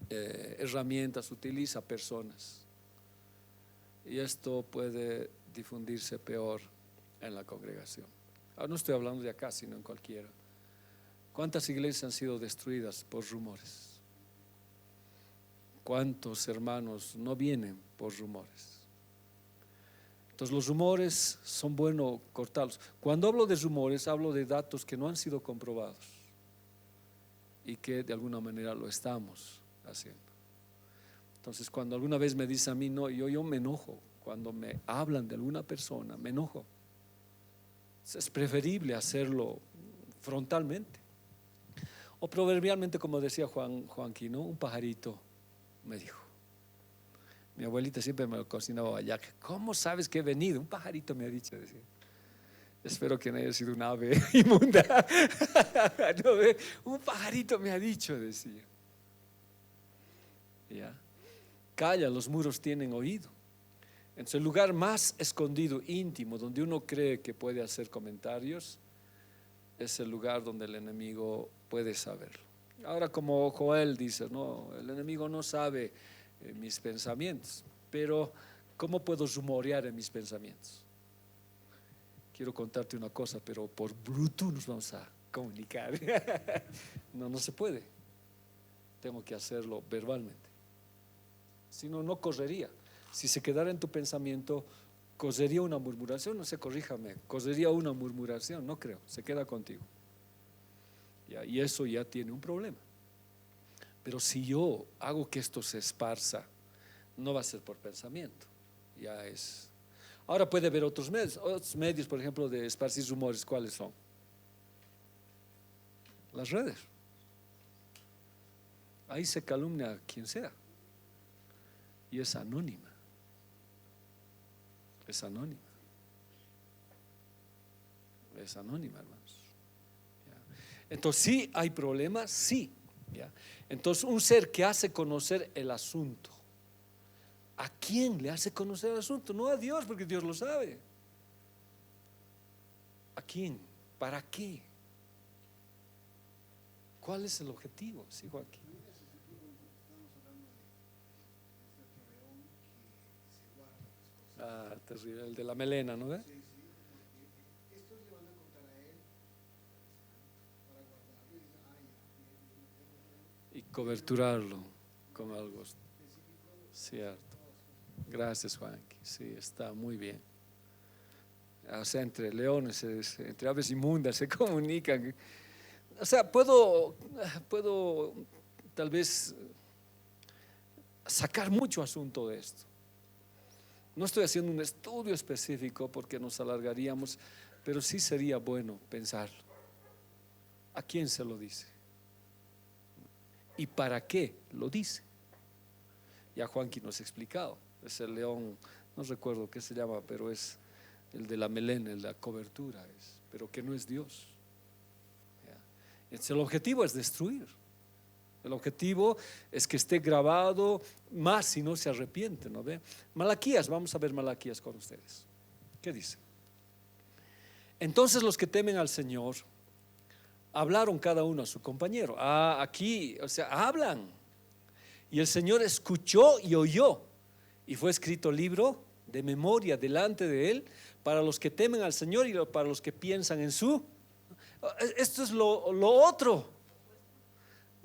herramientas, utiliza personas. Y esto puede difundirse peor en la congregación. Ahora no estoy hablando de acá, sino en cualquiera. ¿Cuántas iglesias han sido destruidas por rumores? ¿Cuántos hermanos no vienen por rumores? Entonces los rumores son buenos cortarlos. Cuando hablo de rumores, hablo de datos que no han sido comprobados y que de alguna manera lo estamos haciendo. Entonces cuando alguna vez me dice a mí, no, yo me enojo. Cuando me hablan de alguna persona, me enojo. Es preferible hacerlo frontalmente. O proverbialmente, como decía Juanqui, ¿no? Un pajarito me dijo. Mi abuelita siempre me cocinaba hallaque. ¿Cómo sabes que he venido? Un pajarito me ha dicho, decía. Espero que no haya sido un ave inmunda. No, un pajarito me ha dicho, decía. ¿Ya? Calla, los muros tienen oído. Entonces el lugar más escondido, íntimo, donde uno cree que puede hacer comentarios, es el lugar donde el enemigo puede saberlo. Ahora, como Joel dice, no, el enemigo no sabe mis pensamientos, pero ¿cómo puedo rumorear en mis pensamientos? Quiero contarte una cosa, pero por Bluetooth nos vamos a comunicar. No se puede. Tengo que hacerlo verbalmente. Si no, no correría. Si se quedara en tu pensamiento, correría una murmuración, no sé, corríjame, correría una murmuración, no creo, se queda contigo. Ya, y eso ya tiene un problema. Pero si yo hago que esto se esparza, no va a ser por pensamiento, ya es. Ahora puede haber otros medios, por ejemplo, de esparcir rumores. ¿Cuáles son? Las redes. Ahí se calumnia a quien sea. Y es anónima. Es anónima. Es anónima, hermanos. ¿Ya? Entonces, sí hay problemas, sí. ¿Ya? Entonces, un ser que hace conocer el asunto, ¿a quién le hace conocer el asunto? No a Dios, porque Dios lo sabe. ¿A quién? ¿Para qué? ¿Cuál es el objetivo? Sigo aquí. Ah, terrible, el de la melena, ¿no ve? Estos le van a contar a él para guardarlo Y coberturarlo con algo cierto. Gracias, Juanqui. Sí, está muy bien. O sea, entre leones, entre aves inmundas se comunican. O sea, puedo tal vez sacar mucho asunto de esto. No estoy haciendo un estudio específico porque nos alargaríamos, pero sí sería bueno pensarlo. ¿A quién se lo dice? ¿Y para qué lo dice? Ya Juanqui nos ha explicado. Es el león, no recuerdo qué se llama, pero es el de la melena, la cobertura, pero que no es Dios. Entonces, el objetivo es destruir. El objetivo es que esté grabado, más si no se arrepiente, ¿no ve? Malaquías, vamos a ver Malaquías con ustedes. ¿Qué dice? Entonces los que temen al Señor hablaron cada uno a su compañero. Aquí, o sea, hablan. Y el Señor escuchó y oyó. Y fue escrito libro de memoria delante de Él para los que temen al Señor y para los que piensan en su. Esto es lo otro.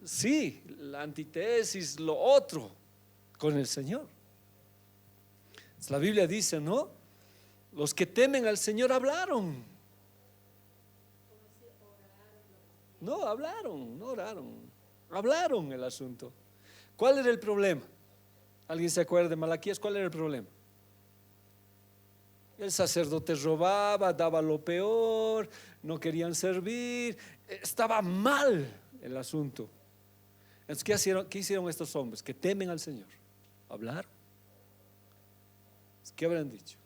Sí, la antítesis, lo otro con el Señor. La Biblia dice, ¿no? Los que temen al Señor hablaron. No hablaron, no oraron. Hablaron el asunto. ¿Cuál era el problema? ¿Alguien se acuerda de Malaquías? ¿Cuál era el problema? El sacerdote robaba, daba lo peor, no querían servir, estaba mal el asunto. Entonces, ¿qué hicieron estos hombres que temen al Señor? ¿Hablaron? ¿Qué habrán dicho?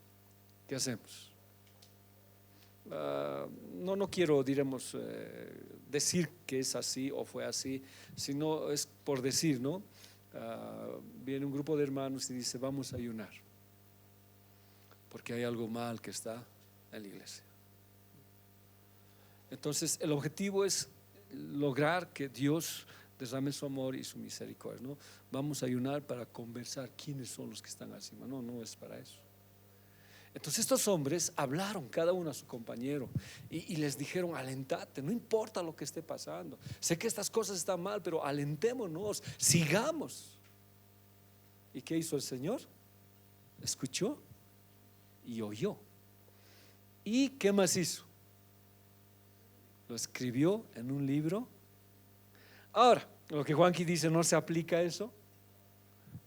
¿Qué hacemos? No quiero, diremos, decir que es así o fue así, sino es por decir, ¿no? Viene un grupo de hermanos y dice, vamos a ayunar, porque hay algo mal que está en la iglesia. Entonces, el objetivo es lograr que Dios derrame su amor y su misericordia, ¿no? Vamos a ayunar para conversar quiénes son los que están encima. No es para eso. Entonces estos hombres hablaron cada uno a su compañero y les dijeron, alentate, no importa lo que esté pasando, sé que estas cosas están mal, pero alentémonos, sigamos. ¿Y qué hizo el Señor? Escuchó y oyó. ¿Y qué más hizo? Lo escribió en un libro. Ahora, lo que Juanqui dice, ¿no se aplica a eso?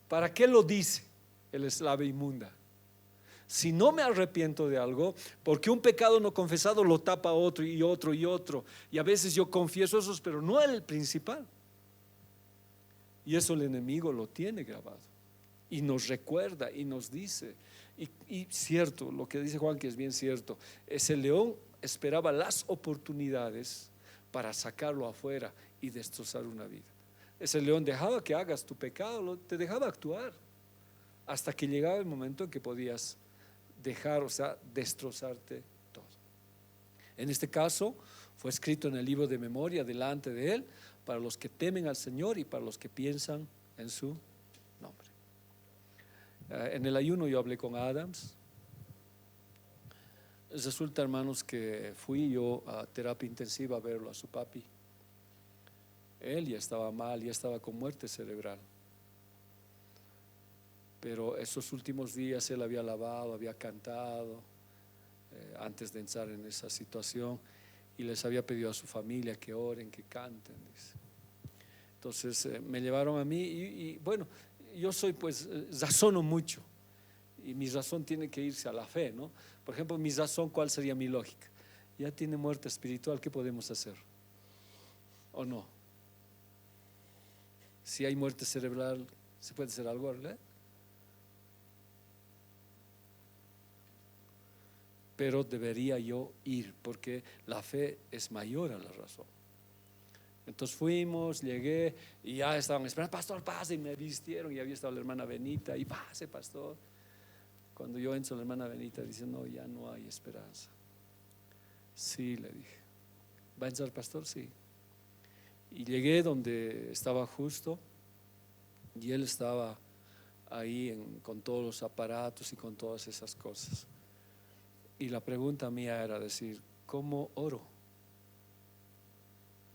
¿Para qué lo dice el ave inmunda? Si no me arrepiento de algo, porque un pecado no confesado lo tapa otro y otro y otro, y a veces yo confieso esos, pero no el principal. Y eso el enemigo lo tiene grabado. Y nos recuerda y nos dice. Y cierto, lo que dice Juan, que es bien cierto, ese león esperaba las oportunidades para sacarlo afuera y destrozar una vida. Ese león dejaba que hagas tu pecado, te dejaba actuar, hasta que llegaba el momento en que podías dejar, o sea, destrozarte todo. En este caso, fue escrito en el libro de memoria delante de él, para los que temen al Señor y para los que piensan en su nombre. En el ayuno yo hablé con Adams. Resulta, hermanos, que fui yo a terapia intensiva a verlo a su papi. Él ya estaba mal, ya estaba con muerte cerebral. Pero esos últimos días él había alabado, había cantado, antes de entrar en esa situación, y les había pedido a su familia que oren, que canten, dice. Entonces me llevaron a mí y bueno, yo soy pues, razono mucho, y mi razón tiene que irse a la fe, ¿no? Por ejemplo, mi razón, ¿cuál sería mi lógica? Ya tiene muerte espiritual, ¿qué podemos hacer? ¿O no? Si hay muerte cerebral, ¿se puede hacer algo, verdad? Pero debería yo ir, porque la fe es mayor a la razón. Entonces fuimos, llegué y ya estaban esperando, pastor, pase, y me vistieron, y había estado la hermana Benita, y pase, pastor. Cuando yo entro, la hermana Benita dice, no, ya no hay esperanza. Sí, le dije, ¿va a entrar, pastor? Sí. Y llegué donde estaba justo, y él estaba ahí con todos los aparatos y con todas esas cosas. Y la pregunta mía era decir, ¿cómo oro?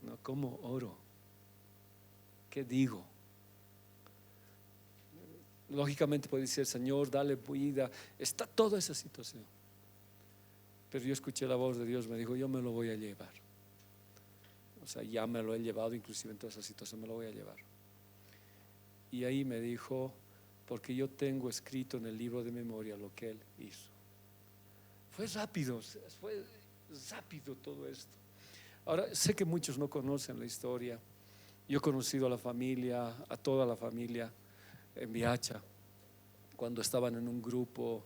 No, ¿cómo oro? ¿Qué digo? Lógicamente puede decir, Señor, dale vida. Está toda esa situación. Pero yo escuché la voz de Dios, me dijo, yo me lo voy a llevar. O sea, ya me lo he llevado, inclusive en toda esa situación me lo voy a llevar. Y ahí me dijo, porque yo tengo escrito en el libro de memoria lo que Él hizo. Fue rápido todo esto. Ahora, sé que muchos no conocen la historia. Yo he conocido a la familia, a toda la familia en Viacha, cuando estaban en un grupo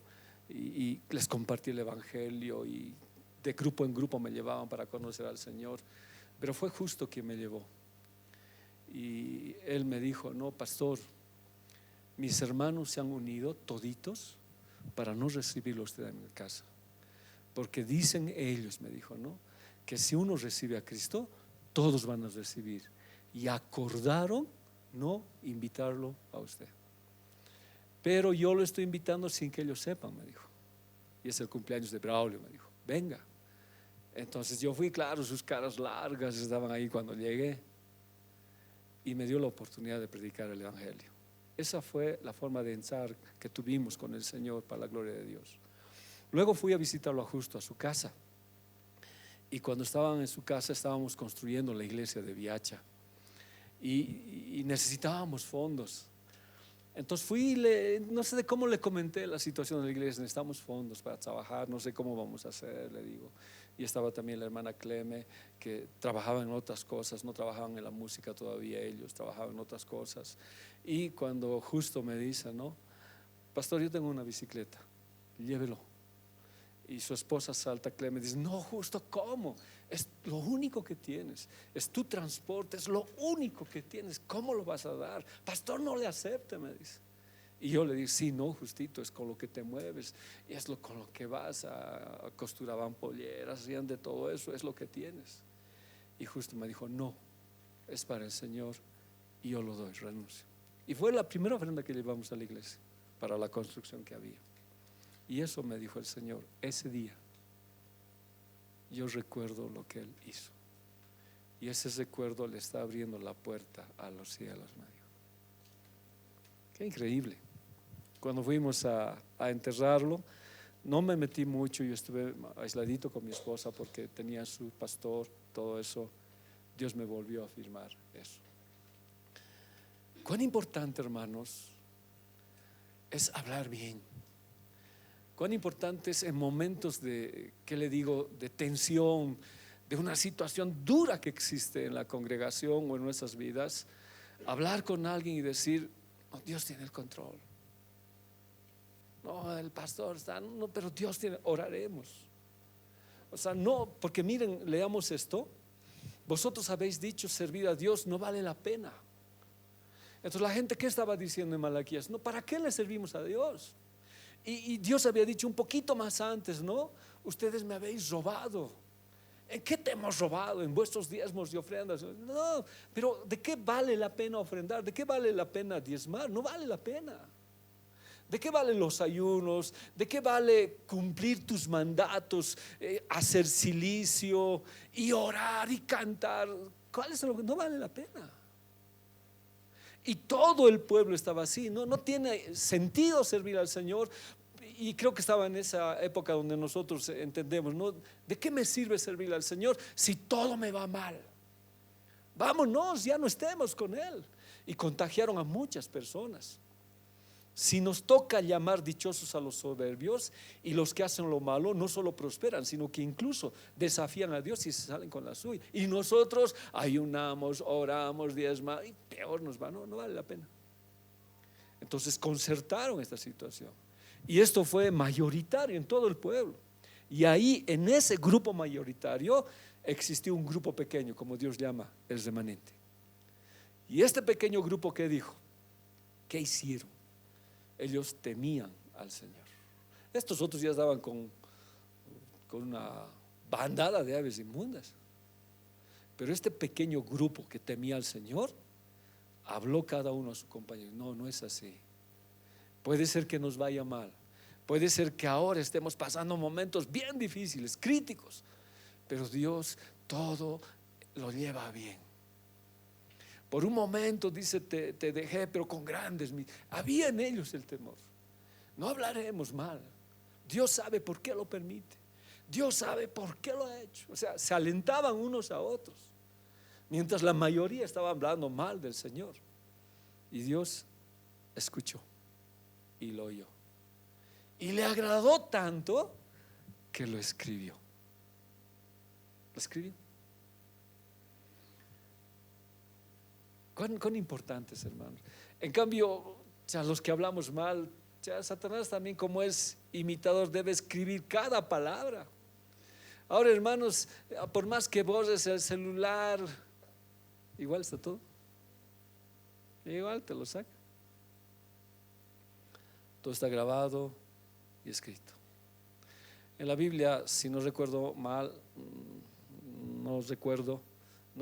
y les compartí el evangelio, y de grupo en grupo me llevaban para conocer al Señor. Pero fue justo quien me llevó. Y él me dijo, no, pastor, mis hermanos se han unido toditos para no recibirlo usted en mi casa. Porque dicen ellos, me dijo, ¿no?, que si uno recibe a Cristo, todos van a recibir. Y acordaron no invitarlo a usted. Pero yo lo estoy invitando sin que ellos sepan, me dijo. Y es el cumpleaños de Braulio, me dijo, venga. Entonces yo fui, claro, sus caras largas estaban ahí cuando llegué. Y me dio la oportunidad de predicar el evangelio. Esa fue la forma de entrar que tuvimos con el Señor, para la gloria de Dios. Luego fui a visitarlo justo a su casa. Y cuando estaban en su casa, estábamos construyendo la iglesia de Viacha. Y necesitábamos fondos. Entonces fui, no sé de cómo le comenté la situación de la iglesia, necesitamos fondos para trabajar, no sé cómo vamos a hacer, le digo. Y estaba también la hermana Cleme, que trabajaba en otras cosas, no trabajaban en la música todavía ellos, trabajaban en otras cosas. Y cuando justo me dice, no, pastor, yo tengo una bicicleta, llévelo. Y su esposa salta, Cleme, dice, no, justo, ¿cómo? Es lo único que tienes, es tu transporte, es lo único que tienes, ¿cómo lo vas a dar? Pastor, no le acepte, me dice. Y yo le digo, sí, no, justito, es con lo que te mueves, y es con lo que vas a costuraban polleras, hacían de todo eso, es lo que tienes. Y justo me dijo, no, es para el Señor, y yo lo doy, renuncio. Y fue la primera ofrenda que llevamos a la iglesia para la construcción que había. Y eso me dijo el Señor, ese día yo recuerdo lo que Él hizo. Y ese recuerdo le está abriendo la puerta a los cielos, me dijo. Qué increíble. Cuando fuimos a enterrarlo, no me metí mucho, yo estuve aisladito con mi esposa porque tenía su pastor, todo eso. Dios me volvió a afirmar eso. Cuán importante, hermanos, es hablar bien. Cuán importante es en momentos de, ¿qué le digo?, de tensión, de una situación dura que existe en la congregación o en nuestras vidas, hablar con alguien y decir, no, Dios tiene el control. No, el pastor está, no, pero Dios tiene, oraremos. O sea, no, porque miren, leamos esto. Vosotros habéis dicho, servir a Dios no vale la pena. Entonces la gente, ¿qué estaba diciendo en Malaquías? No, ¿para qué le servimos a Dios? Y Dios había dicho un poquito más antes, ¿no? Ustedes me habéis robado. ¿En qué te hemos robado? En vuestros diezmos y ofrendas. No, pero ¿de qué vale la pena ofrendar? ¿De qué vale la pena diezmar? No vale la pena. ¿De qué valen los ayunos? ¿De qué vale cumplir tus mandatos, hacer silicio y orar y cantar? ¿Cuál es lo que no vale la pena? Y todo el pueblo estaba así, no tiene sentido servir al Señor. Y creo que estaba en esa época donde nosotros entendemos, ¿no? ¿De qué me sirve servir al Señor si todo me va mal? Vámonos, ya no estemos con Él. Y contagiaron a muchas personas. Si nos toca llamar dichosos a los soberbios, y los que hacen lo malo no solo prosperan, sino que incluso desafían a Dios y se salen con la suya. Y nosotros ayunamos, oramos, diezmamos, y peor nos va, no vale la pena. Entonces concertaron esta situación, y esto fue mayoritario en todo el pueblo. Y ahí, en ese grupo mayoritario, existió un grupo pequeño, como Dios llama, el remanente. Y este pequeño grupo, ¿qué dijo? ¿Qué hicieron? Ellos temían al Señor. Estos otros ya estaban con una bandada de aves inmundas. Pero este pequeño grupo que temía al Señor, habló cada uno a su compañero. No es así. Puede ser que nos vaya mal. Puede ser que ahora estemos pasando momentos bien difíciles, críticos. Pero Dios todo lo lleva bien. Por un momento dice, te dejé, pero con grandes. Había en ellos el temor. No hablaremos mal. Dios sabe por qué lo permite. Dios sabe por qué lo ha hecho. O sea, se alentaban unos a otros, mientras la mayoría estaba hablando mal del Señor. Y Dios escuchó y lo oyó. Y le agradó tanto que lo escribió. Lo escribió. ¿Cuán importantes, hermanos? En cambio, ya los que hablamos mal, ya Satanás también, como es imitador, debe escribir cada palabra. Ahora, hermanos, por más que borres el celular, igual está todo. Igual te lo saca. Todo está grabado y escrito. En la Biblia, si no recuerdo mal, no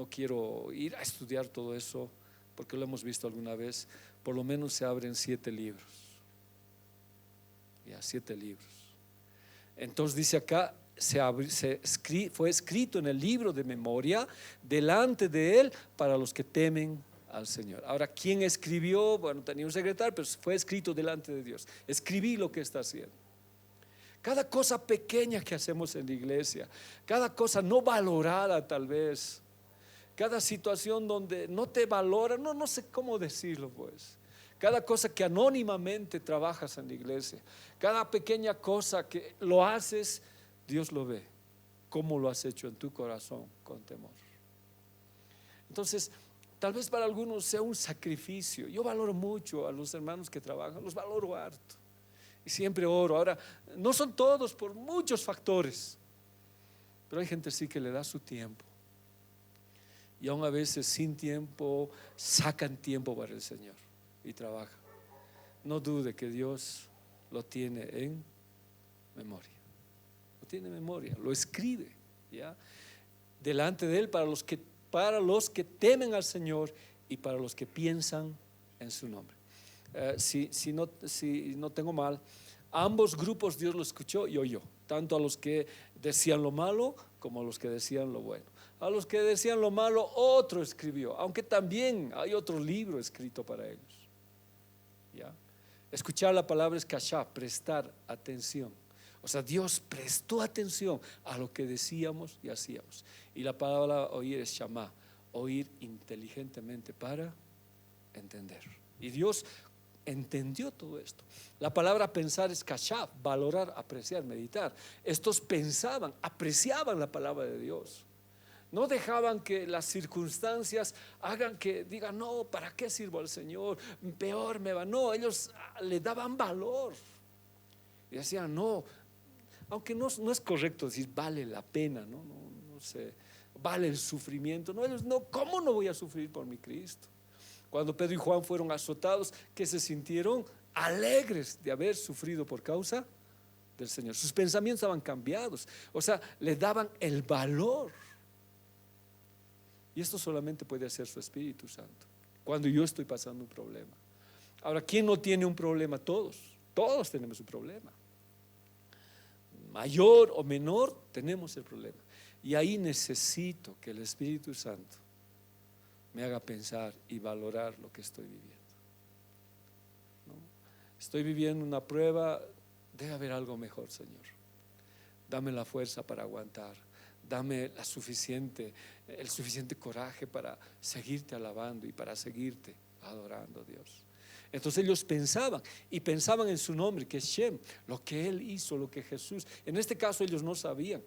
quiero ir a estudiar todo eso, porque lo hemos visto alguna vez. Por lo menos se abren 7 libros. Ya, 7 libros. Entonces dice acá, fue escrito en el libro de memoria delante de él para los que temen al Señor. Ahora, ¿quién escribió? Bueno, tenía un secretario, pero fue escrito delante de Dios. Escribí lo que está haciendo. Cada cosa pequeña que hacemos en la iglesia, cada cosa no valorada tal vez, cada situación donde no te valora, no sé cómo decirlo pues. Cada cosa que anónimamente trabajas en la iglesia, cada pequeña cosa que lo haces, Dios lo ve, cómo lo has hecho en tu corazón con temor. Entonces, tal vez para algunos sea un sacrificio. Yo valoro mucho a los hermanos que trabajan, los valoro harto. Y siempre oro. Ahora, no son todos por muchos factores, pero hay gente sí que le da su tiempo. Y aún a veces sin tiempo sacan tiempo para el Señor y trabajan. No dude que Dios lo tiene en memoria. Lo tiene en memoria, lo escribe, ¿ya? Delante de Él para los que temen al Señor y para los que piensan en su nombre. Si no tengo mal, ambos grupos Dios lo escuchó y oyó, tanto a los que decían lo malo como a los que decían lo bueno. A los que decían lo malo, otro escribió, aunque también hay otro libro escrito para ellos. ¿Ya? Escuchar la palabra es kashá, prestar atención. O sea, Dios prestó atención a lo que decíamos y hacíamos. Y la palabra oír es shamá, oír inteligentemente para entender. Y Dios entendió todo esto. La palabra pensar es kashá, valorar, apreciar, meditar. Estos pensaban, apreciaban la palabra de Dios. No dejaban que las circunstancias hagan que digan, no, ¿para qué sirvo al Señor? Peor me va. No, ellos le daban valor. Y decían, no, aunque no es correcto decir vale la pena, no sé, vale el sufrimiento. No, ellos no, ¿cómo no voy a sufrir por mi Cristo? Cuando Pedro y Juan fueron azotados, que se sintieron alegres de haber sufrido por causa del Señor. Sus pensamientos estaban cambiados, o sea, le daban el valor. Y esto solamente puede hacer su Espíritu Santo cuando yo estoy pasando un problema. Ahora, ¿quién no tiene un problema? Todos tenemos un problema. Mayor o menor, tenemos el problema. Y ahí necesito que el Espíritu Santo me haga pensar y valorar lo que estoy viviendo. ¿No? Estoy viviendo una prueba, debe haber algo mejor, Señor. Dame la fuerza para aguantar. Dame el suficiente coraje para seguirte alabando y para seguirte adorando, Dios. Entonces ellos pensaban en su nombre, que es Shem, lo que Él hizo, lo que Jesús. En este caso ellos no sabían,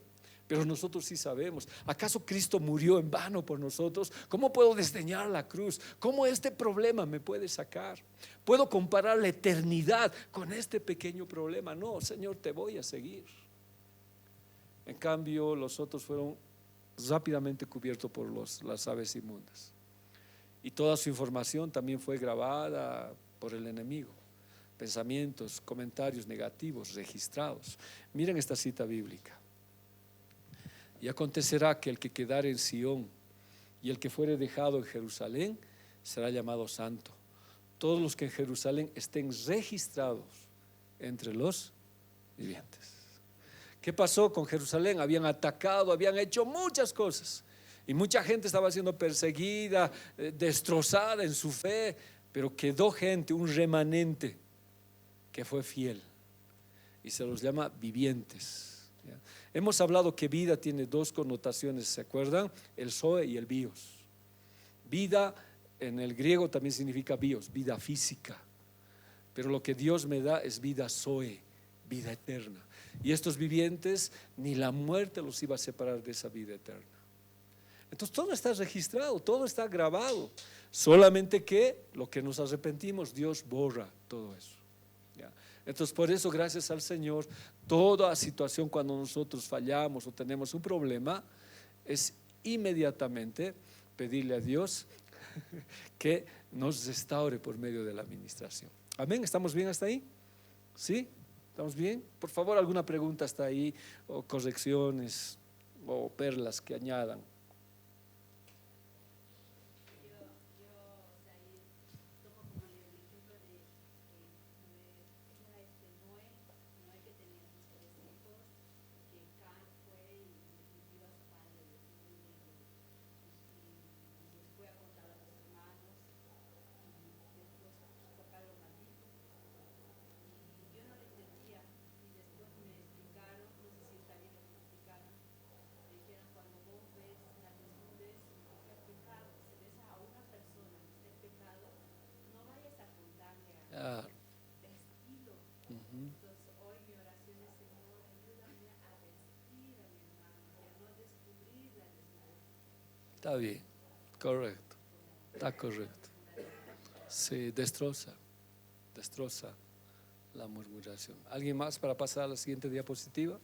pero nosotros sí sabemos. ¿Acaso Cristo murió en vano por nosotros? ¿Cómo puedo desdeñar la cruz? ¿Cómo este problema me puede sacar? ¿Puedo comparar la eternidad con este pequeño problema? No, Señor, te voy a seguir. En cambio, los otros fueron rápidamente cubiertos por las aves inmundas. Y toda su información también fue grabada por el enemigo. Pensamientos, comentarios negativos registrados. Miren esta cita bíblica. Y acontecerá que el que quedare en Sión y el que fuere dejado en Jerusalén será llamado santo. Todos los que en Jerusalén estén registrados entre los vivientes. ¿Qué pasó con Jerusalén? Habían atacado, habían hecho muchas cosas y mucha gente estaba siendo perseguida, destrozada en su fe, pero quedó gente, un remanente que fue fiel y se los llama vivientes. ¿Ya? Hemos hablado que vida tiene dos connotaciones, ¿se acuerdan? El zoe y el bios. Vida en el griego también significa bios, vida física, pero lo que Dios me da es vida zoe, vida eterna. Y estos vivientes, ni la muerte los iba a separar de esa vida eterna. Entonces todo está registrado, todo está grabado. Solamente que lo que nos arrepentimos, Dios borra todo eso. ¿Ya? Entonces por eso, gracias al Señor, toda situación cuando nosotros fallamos o tenemos un problema, es inmediatamente pedirle a Dios que nos restaure por medio de la administración. Amén, ¿estamos bien hasta ahí? ¿Sí? ¿Estamos bien? Por favor, alguna pregunta hasta ahí, o correcciones, o perlas que añadan. Está bien, correcto, está correcto. Sí, destroza la murmuración. ¿Alguien más para pasar a la siguiente diapositiva?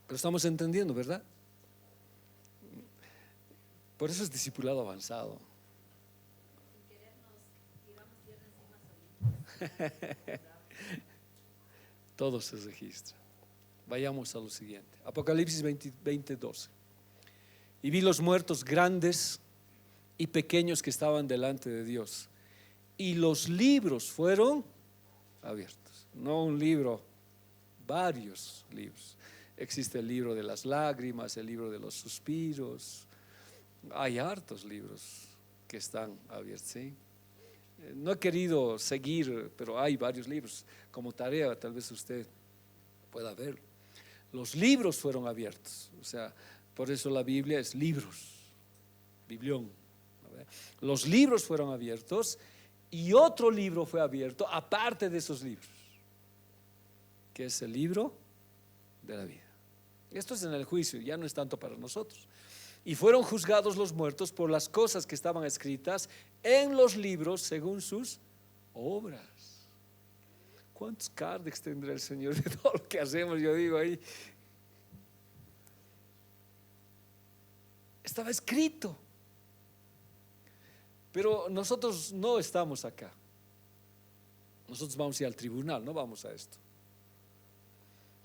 Pero estamos entendiendo, ¿verdad? Por eso es discipulado avanzado. Todo se registra. Vayamos a lo siguiente. Apocalipsis 20:12. Y vi los muertos grandes y pequeños que estaban delante de Dios, y los libros fueron abiertos. No un libro, varios libros. Existe el libro de las lágrimas, el libro de los suspiros. Hay hartos libros que están abiertos, ¿sí? No he querido seguir, pero hay varios libros. Como tarea, tal vez usted pueda ver. Los libros fueron abiertos. O sea, por eso la Biblia es libros, biblión. Los libros fueron abiertos y otro libro fue abierto aparte de esos libros, que es el libro de la vida. Esto es en el juicio, ya no es tanto para nosotros. Y fueron juzgados los muertos por las cosas que estaban escritas en los libros según sus obras. ¿Cuántos cardex tendrá el Señor de todo lo que hacemos? Yo digo ahí. Estaba escrito. Pero nosotros no estamos acá. Nosotros vamos a ir al tribunal, no vamos a esto.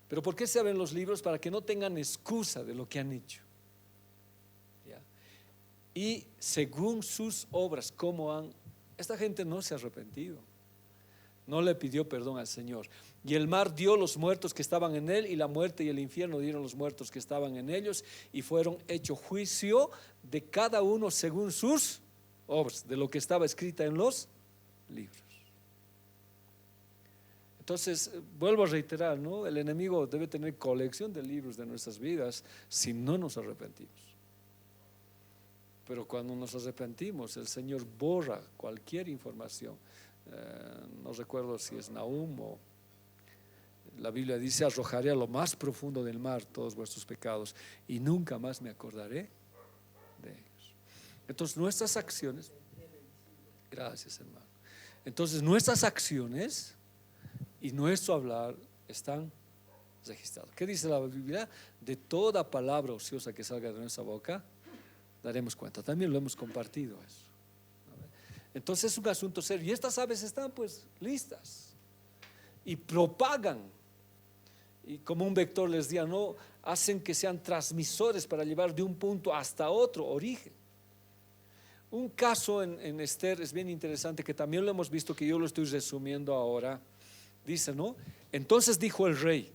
Pero ¿por qué se abren los libros? Para que no tengan excusa de lo que han hecho. ¿Ya? Y según sus obras, ¿cómo han? Esta gente no se ha arrepentido. No le pidió perdón al Señor. Y el mar dio los muertos que estaban en él, y la muerte y el infierno dieron los muertos que estaban en ellos, y fueron hecho juicio de cada uno según sus obras, de lo que estaba escrita en los libros. Entonces, vuelvo a reiterar, ¿no? El enemigo debe tener colección de libros de nuestras vidas si no nos arrepentimos. Pero cuando nos arrepentimos, el Señor borra cualquier información. No recuerdo si es Nahum o la Biblia dice: arrojaré a lo más profundo del mar todos vuestros pecados y nunca más me acordaré de ellos. Entonces nuestras acciones, gracias hermano, entonces nuestras acciones y nuestro hablar están registrados. ¿Qué dice la Biblia? De toda palabra ociosa que salga de nuestra boca daremos cuenta. También lo hemos compartido eso. Entonces es un asunto serio. Y estas aves están pues listas y propagan, y como un vector les decía, no hacen que sean transmisores para llevar de un punto hasta otro origen. Un caso en Esther es bien interesante, que también lo hemos visto, que yo lo estoy resumiendo ahora. Dice, ¿no? Entonces dijo el rey: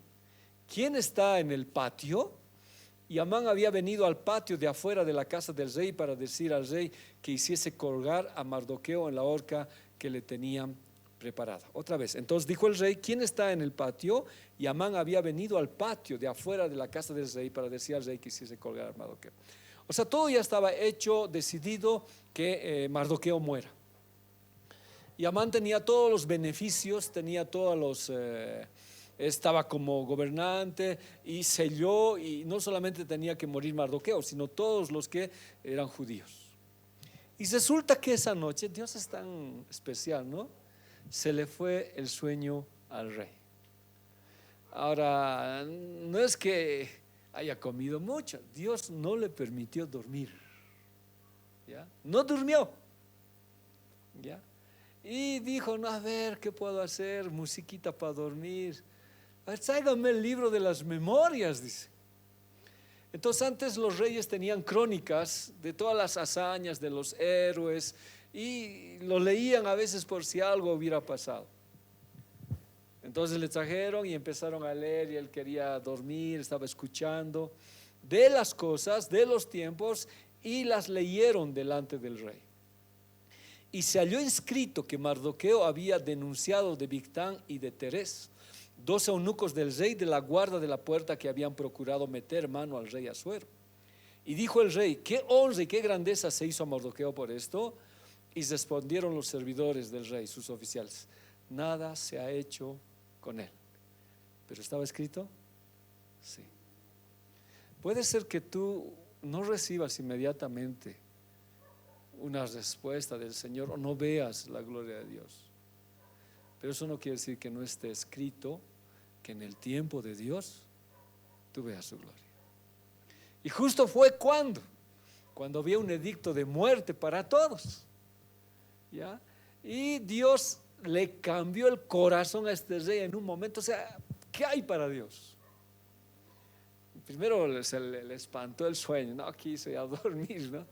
¿quién está en el patio? Y Amán había venido al patio de afuera de la casa del rey para decir al rey que hiciese colgar a Mardoqueo en la horca que le tenían preparada. Otra vez, entonces dijo el rey: ¿quién está en el patio? Y Amán había venido al patio de afuera de la casa del rey para decir al rey que hiciese colgar a Mardoqueo. O sea, todo ya estaba hecho, decidido que Mardoqueo muera. Y Amán tenía todos los beneficios, tenía todos los... estaba como gobernante y selló, y no solamente tenía que morir Mardoqueo, sino todos los que eran judíos. Y resulta que esa noche, Dios es tan especial, ¿no? Se le fue el sueño al rey. Ahora, no es que haya comido mucho, Dios no le permitió dormir, ¿ya? No durmió, ¿ya? Y dijo, no, a ver, ¿qué puedo hacer? Musiquita para dormir. A ver, tráigame el libro de las memorias, dice. Entonces antes los reyes tenían crónicas de todas las hazañas de los héroes y lo leían a veces por si algo hubiera pasado. Entonces le trajeron y empezaron a leer, y él quería dormir, estaba escuchando de las cosas, de los tiempos, y las leyeron delante del rey. Y se halló escrito que Mardoqueo había denunciado de Bigtán y de Teres, 2 eunucos del rey de la guarda de la puerta, que habían procurado meter mano al rey Asuero. Y dijo el rey: ¿qué honra y qué grandeza se hizo a Mardoqueo por esto? Y respondieron los servidores del rey, sus oficiales: nada se ha hecho con él. ¿Pero estaba escrito? Sí. Puede ser que tú no recibas inmediatamente una respuesta del Señor o no veas la gloria de Dios, pero eso no quiere decir que no esté escrito que en el tiempo de Dios tú veas su gloria. Y justo fue cuando había un edicto de muerte para todos, ¿ya? Y Dios le cambió el corazón a este rey en un momento. O sea, ¿qué hay para Dios? Primero se le espantó el sueño, no quise a dormir, ¿no?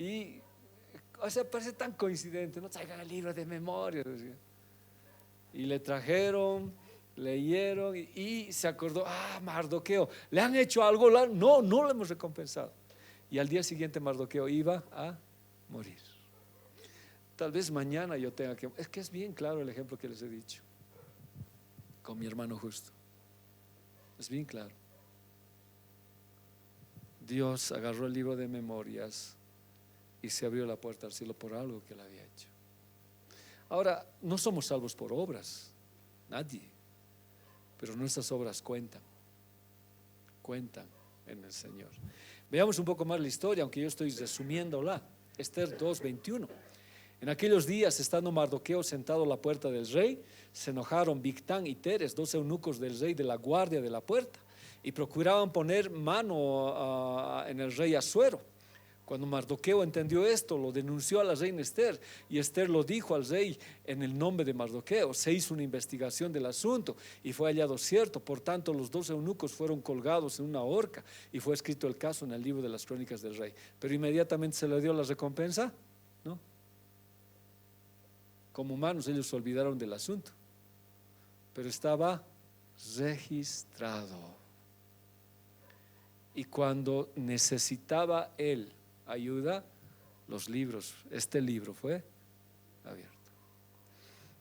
Y o sea, parece tan coincidente, no traigan el libro de memoria, decía. Y le trajeron, leyeron y se acordó: Mardoqueo, ¿le han hecho algo? No, no lo hemos recompensado. Y al día siguiente Mardoqueo iba a morir. Tal vez mañana yo tenga que... Es que es bien claro el ejemplo que les he dicho con mi hermano justo. Es bien claro. Dios agarró el libro de memorias y se abrió la puerta al cielo por algo que él había hecho. Ahora, no somos salvos por obras, nadie, pero nuestras obras cuentan. cuentan en el Señor. Veamos un poco más la historia, aunque yo estoy resumiéndola. Esther 2:21. En aquellos días, estando Mardoqueo sentado a la puerta del rey, se enojaron Bigtán y Teres, 2 eunucos del rey de la guardia de la puerta, y procuraban poner mano en el rey Asuero. Cuando Mardoqueo entendió esto, lo denunció a la reina Esther, y Esther lo dijo al rey en el nombre de Mardoqueo. Se hizo una investigación del asunto y fue hallado cierto. Por tanto, los 2 eunucos fueron colgados en una horca y fue escrito el caso en el libro de las crónicas del rey. Pero inmediatamente se le dio la recompensa, ¿no? Como humanos ellos se olvidaron del asunto, pero estaba registrado. Y cuando necesitaba él ayuda, los libros, este libro fue abierto.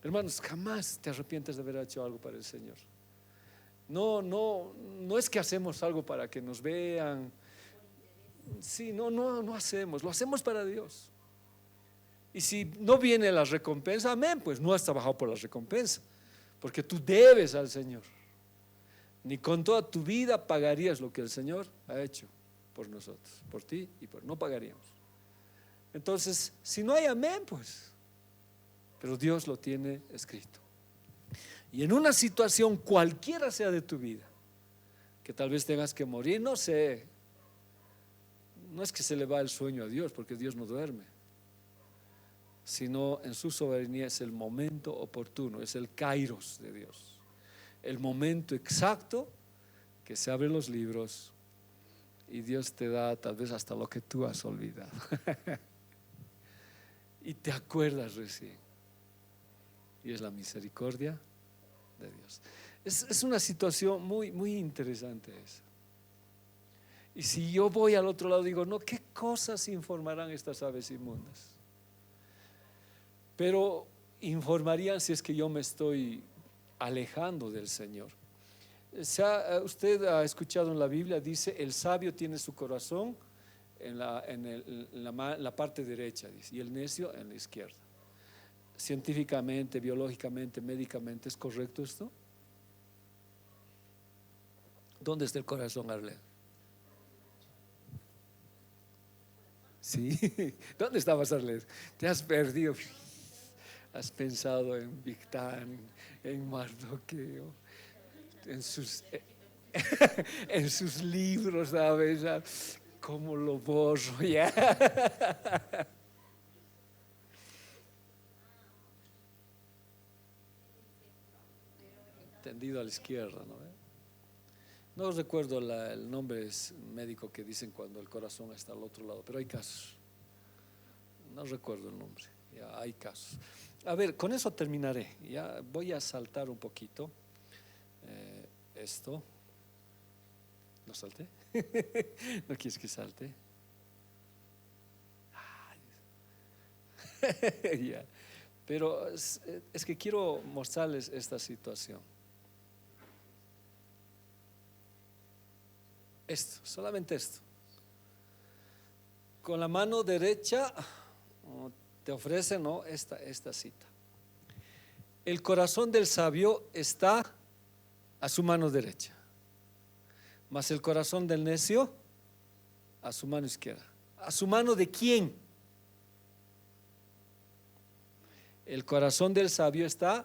Hermanos, jamás te arrepientes de haber hecho algo para el Señor. No es que hacemos algo para que nos vean. Sí, no hacemos, lo hacemos para Dios. Y si no viene la recompensa, amén, pues no has trabajado por la recompensa, porque tú debes al Señor. Ni con toda tu vida pagarías lo que el Señor ha hecho por nosotros, por ti y por no pagaríamos. Entonces, si no hay amén, pues, pero Dios lo tiene escrito. Y en una situación cualquiera sea de tu vida, que tal vez tengas que morir, no sé, no es que se le va el sueño a Dios, porque Dios no duerme, sino en su soberanía es el momento oportuno, es el kairos de Dios, el momento exacto que se abren los libros y Dios te da tal vez hasta lo que tú has olvidado y te acuerdas recién, y es la misericordia de Dios. Es una situación muy interesante esa. Y si yo voy al otro lado, digo, no, ¿qué cosas informarán estas aves inmundas? Pero informarían si es que yo me estoy alejando del Señor. Usted ha escuchado en la Biblia, dice, el sabio tiene su corazón en la parte derecha, dice, y el necio en la izquierda. Científicamente, biológicamente, médicamente, ¿es correcto esto? ¿Dónde está el corazón, Arlene? Sí, ¿dónde estabas, Arlene? Te has perdido. Has pensado en Bigtán, en Mardoqueo, en sus libros, ¿sabes? ¿Cómo lo borro ya? Tendido a la izquierda, ¿no? No recuerdo el nombre médico que dicen cuando el corazón está al otro lado, pero hay casos. No recuerdo el nombre, ya hay casos. A ver, con eso terminaré. Ya voy a saltar un poquito esto. ¿No salté? ¿No quieres que salte? Ya. Pero es que quiero mostrarles esta situación. Esto, solamente esto. Con la mano derecha te ofrece, ¿no?, esta cita. El corazón del sabio está a su mano derecha, mas el corazón del necio a su mano izquierda. ¿A su mano de quién? El corazón del sabio está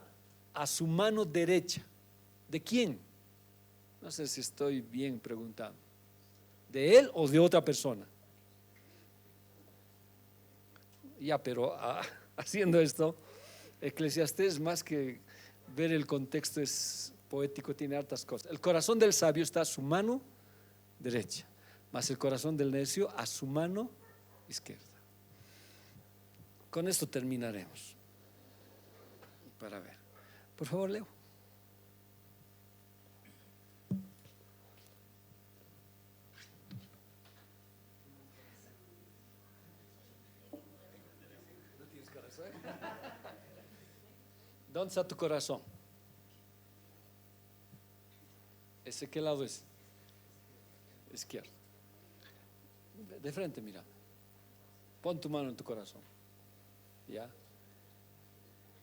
a su mano derecha. ¿De quién? No sé si estoy bien preguntando. ¿De él o de otra persona? Ya, pero haciendo esto, Eclesiastés, más que ver el contexto, es poético, tiene hartas cosas. El corazón del sabio está a su mano derecha, mas el corazón del necio a su mano izquierda. Con esto terminaremos. Para ver, por favor, Leo. ¿Dónde está tu corazón? ¿Ese qué lado es? Izquierdo. De frente, mira. Pon tu mano en tu corazón. ¿Ya?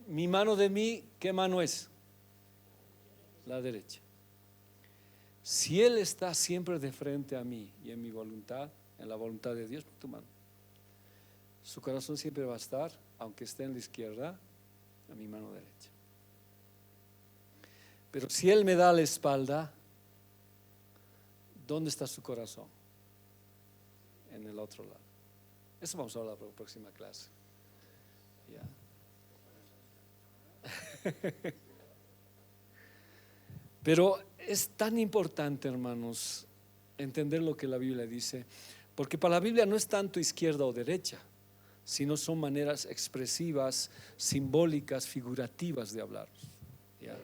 Mi mano de mí, ¿qué mano es? La derecha. Si Él está siempre de frente a mí y en mi voluntad, en la voluntad de Dios, tu mano, su corazón siempre va a estar, aunque esté en la izquierda, a mi mano derecha. Pero si Él me da la espalda, ¿dónde está su corazón? En el otro lado. Eso vamos a hablar para la próxima clase. Pero es tan importante, hermanos, entender lo que la Biblia dice, porque para la Biblia no es tanto izquierda o derecha, sino son maneras expresivas, simbólicas, figurativas de hablar. ¿Ya?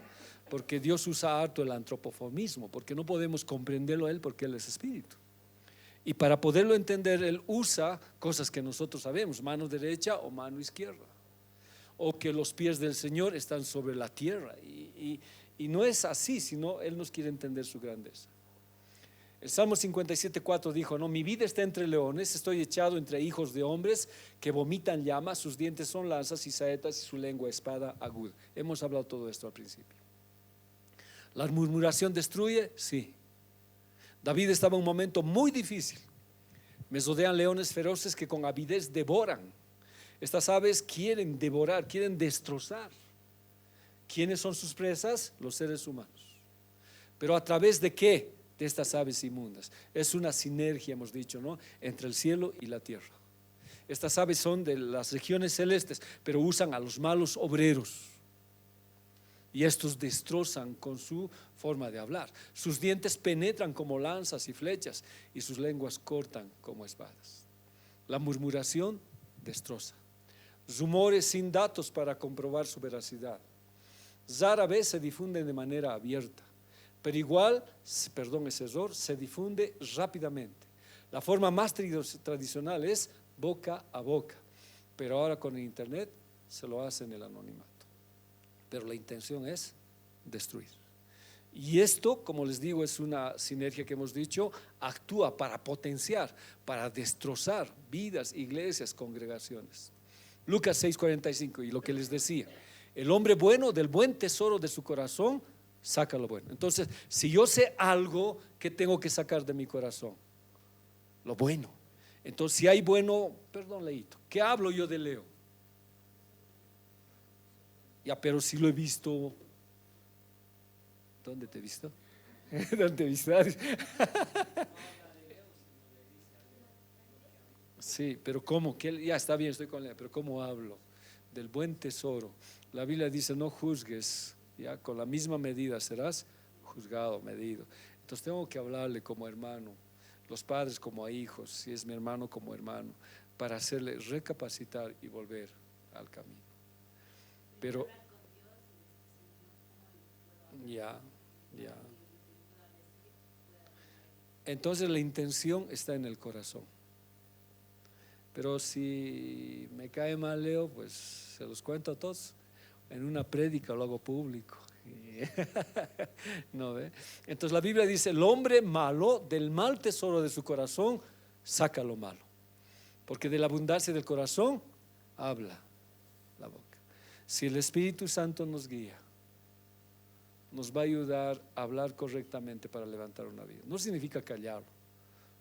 Porque Dios usa harto el antropoformismo, porque no podemos comprenderlo a Él porque Él es espíritu. Y para poderlo entender, Él usa cosas que nosotros sabemos, mano derecha o mano izquierda, o que los pies del Señor están sobre la tierra. Y no es así, sino Él nos quiere entender su grandeza. El Salmo 57:4 dijo, no, mi vida está entre leones, estoy echado entre hijos de hombres que vomitan llamas, sus dientes son lanzas y saetas y su lengua espada aguda. Hemos hablado todo esto al principio. ¿La murmuración destruye? Sí. David estaba en un momento muy difícil. Me rodean leones feroces que con avidez devoran. Estas aves quieren devorar, quieren destrozar. ¿Quiénes son sus presas? Los seres humanos. ¿Pero a través de qué? De estas aves inmundas. Es una sinergia, hemos dicho, ¿no?, entre el cielo y la tierra. Estas aves son de las regiones celestes, pero usan a los malos obreros. Y estos destrozan con su forma de hablar. Sus dientes penetran como lanzas y flechas y sus lenguas cortan como espadas. La murmuración destroza. Rumores sin datos para comprobar su veracidad. Rara vez se difunden de manera abierta, pero igual, ese error se difunde rápidamente. La forma más tradicional es boca a boca, pero ahora con el internet se lo hace en el anonimato. Pero la intención es destruir. Y esto, como les digo, es una sinergia que hemos dicho, actúa para potenciar, para destrozar vidas, iglesias, congregaciones. Lucas 6:45, y lo que les decía, el hombre bueno del buen tesoro de su corazón saca lo bueno. Entonces, si yo sé algo, ¿qué tengo que sacar de mi corazón? Lo bueno. Entonces, si hay bueno, perdón, Leito, ¿qué hablo yo de Leo? Ya, pero si lo he visto. ¿Dónde te he visto? ¿Dónde te he visto? Sí, pero ¿cómo? Ya está bien, estoy con él, pero ¿cómo hablo? Del buen tesoro. La Biblia dice, no juzgues, ya, con la misma medida serás juzgado, medido. Entonces tengo que hablarle como hermano, los padres como a hijos, si es mi hermano como hermano, para hacerle recapacitar y volver al camino. Pero ya. Entonces la intención está en el corazón. Pero si me cae mal Leo, pues se los cuento a todos. En una prédica lo hago público. ¿No ve? Entonces la Biblia dice, el hombre malo del mal tesoro de su corazón saca lo malo, porque de la abundancia del corazón habla la boca. Si el Espíritu Santo nos guía, nos va a ayudar a hablar correctamente para levantar una vida. No significa callarlo,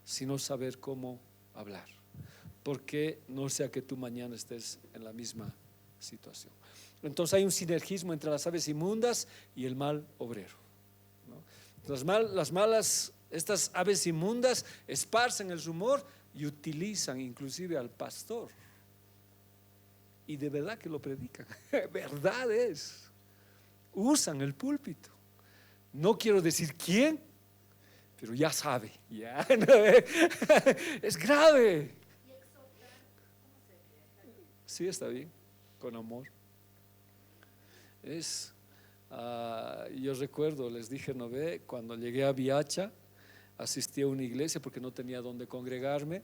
sino saber cómo hablar, porque no sea que tú mañana estés en la misma situación. Entonces hay un sinergismo entre las aves inmundas y el mal obrero, ¿no? Estas aves inmundas esparcen el rumor y utilizan inclusive al pastor, y de verdad que lo predican. Verdad es, usan el púlpito. No quiero decir quién, pero ya sabe, ya. Es grave. Sí, está bien, con amor. Yo recuerdo, les dije, no ve, cuando llegué a Viacha, asistí a una iglesia porque no tenía dónde congregarme,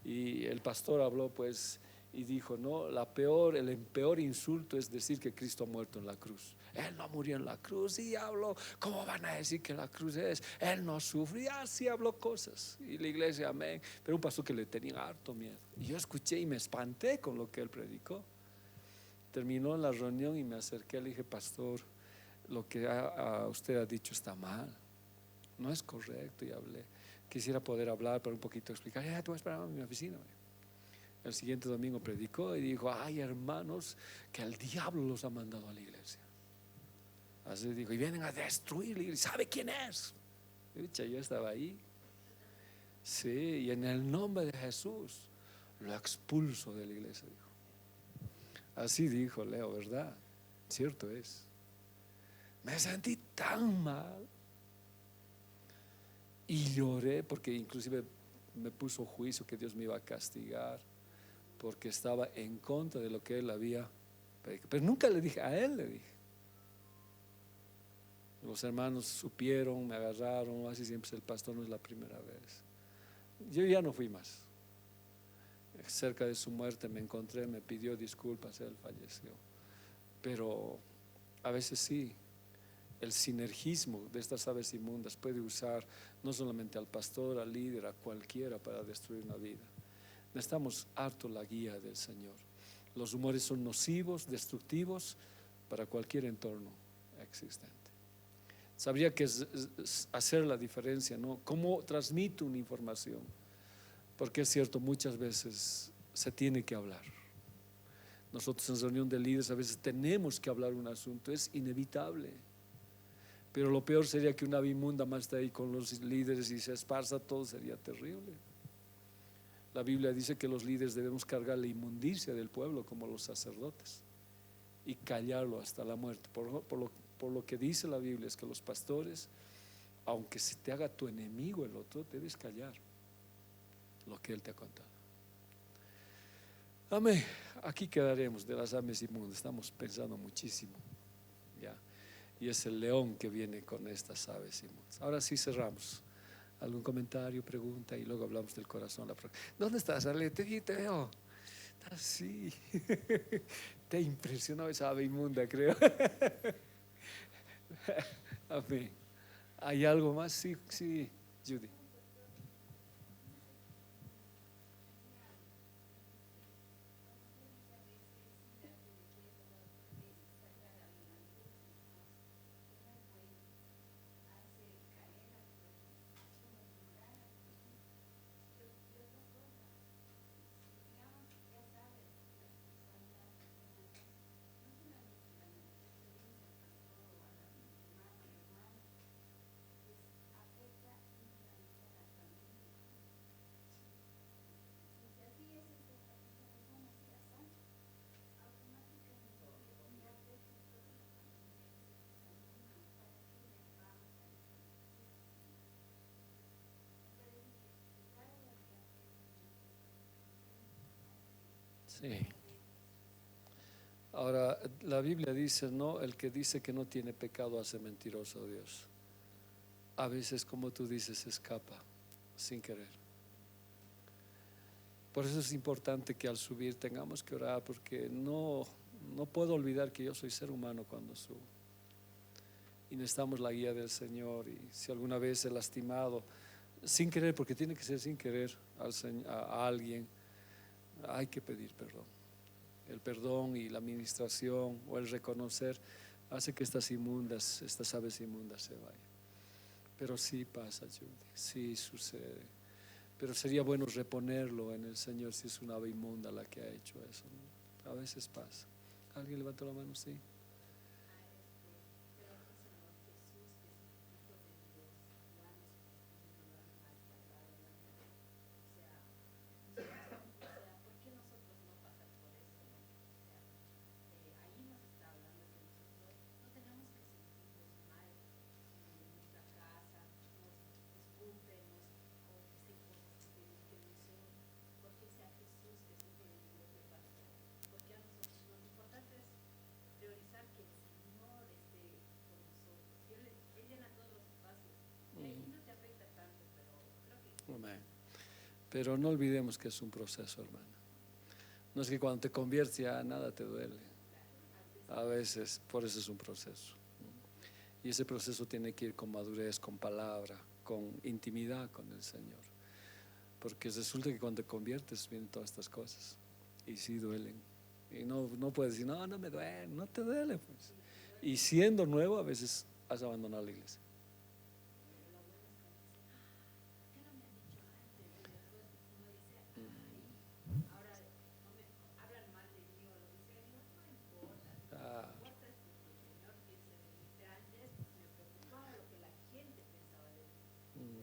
y el pastor habló pues y dijo, no, el peor insulto es decir que Cristo ha muerto en la cruz. Él no murió en la cruz, y habló, ¿cómo van a decir que la cruz es? Él no sufre, y así habló cosas, y la iglesia, amén. Pero un pastor que le tenía harto miedo, y yo escuché y me espanté con lo que él predicó. Terminó la reunión y me acerqué, le dije, pastor, lo que usted ha dicho está mal, no es correcto, y hablé. Quisiera poder hablar, pero un poquito explicar. Tú vas a esperar en mi oficina. El siguiente domingo predicó y dijo: ay, hermanos, que el diablo los ha mandado a la iglesia. Así dijo, y vienen a destruir la iglesia. ¿Sabe quién es? Yo estaba ahí. Sí, y en el nombre de Jesús lo expulso de la iglesia, dijo. Así dijo Leo, ¿verdad? Cierto es. Me sentí tan mal y lloré, porque inclusive me puso juicio que Dios me iba a castigar porque estaba en contra de lo que él había predicado. Pero nunca le dije, a él le dije. Los hermanos supieron, me agarraron, así siempre el pastor, no es la primera vez. Yo ya no fui más. Cerca de su muerte me encontré, me pidió disculpas, él falleció. Pero a veces sí, el sinergismo de estas aves inmundas puede usar no solamente al pastor, al líder, a cualquiera para destruir una vida. Necesitamos harto la guía del Señor. Los rumores son nocivos, destructivos para cualquier entorno existente. Sabría que es hacer la diferencia, ¿no? ¿Cómo transmito una información? Porque es cierto, muchas veces se tiene que hablar. Nosotros en reunión de líderes a veces tenemos que hablar un asunto, es inevitable. Pero lo peor sería que una ave inmunda más esté ahí con los líderes y se esparza todo, sería terrible. La Biblia dice que los líderes debemos cargar la inmundicia del pueblo como los sacerdotes y callarlo hasta la muerte. Por lo que dice la Biblia es que los pastores, aunque se te haga tu enemigo el otro, debes callar lo que él te ha contado. Amén. Aquí quedaremos de las aves inmundas. Estamos pensando muchísimo, ya. Y es el león que viene con estas aves inmundas. Ahora sí cerramos. ¿Algún comentario, pregunta? Y luego hablamos del corazón. ¿Dónde estás, Ale? Te veo. Así. Te impresionó esa ave inmunda, creo. Amén. ¿Hay algo más? Sí, Judy. Sí. Ahora, la Biblia dice, no, el que dice que no tiene pecado hace mentiroso a Dios. A veces, como tú dices, se escapa sin querer. Por eso es importante que al subir tengamos que orar, porque no puedo olvidar que yo soy ser humano cuando subo. Y necesitamos la guía del Señor. Y si alguna vez he lastimado, sin querer, porque tiene que ser sin querer a alguien, hay que pedir perdón. El perdón y la administración o el reconocer hace que estas aves inmundas se vayan. Pero sí pasa, Judy, sí sucede. Pero sería bueno reponerlo en el Señor si es una ave inmunda la que ha hecho eso, ¿no? A veces pasa. ¿Alguien levantó la mano? Sí. Pero no olvidemos que es un proceso, hermano. No es que cuando te conviertes ya nada te duele. A veces, por eso es un proceso. Y ese proceso tiene que ir con madurez, con palabra, con intimidad con el Señor. Porque resulta que cuando te conviertes vienen todas estas cosas. Y sí duelen. Y no puedes decir, no me duele, no te duele, pues. Y siendo nuevo, a veces has abandonado la iglesia.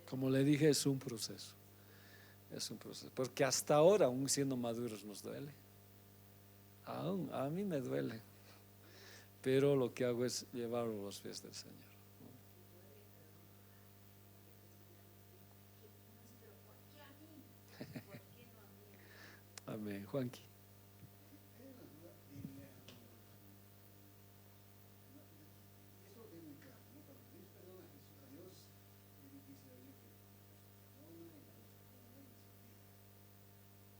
Como le dije, es un proceso. Es un proceso. Porque hasta ahora, aún siendo maduros, nos duele. Aún, a mí me duele. Pero lo que hago es llevarlo a los pies del Señor. Amén. Juanqui. Hay una duda y eso lo tengo muy claro, ¿no? Cuando Dios perdona a Dios, dice la Biblia que perdona y la perdona y se olvida.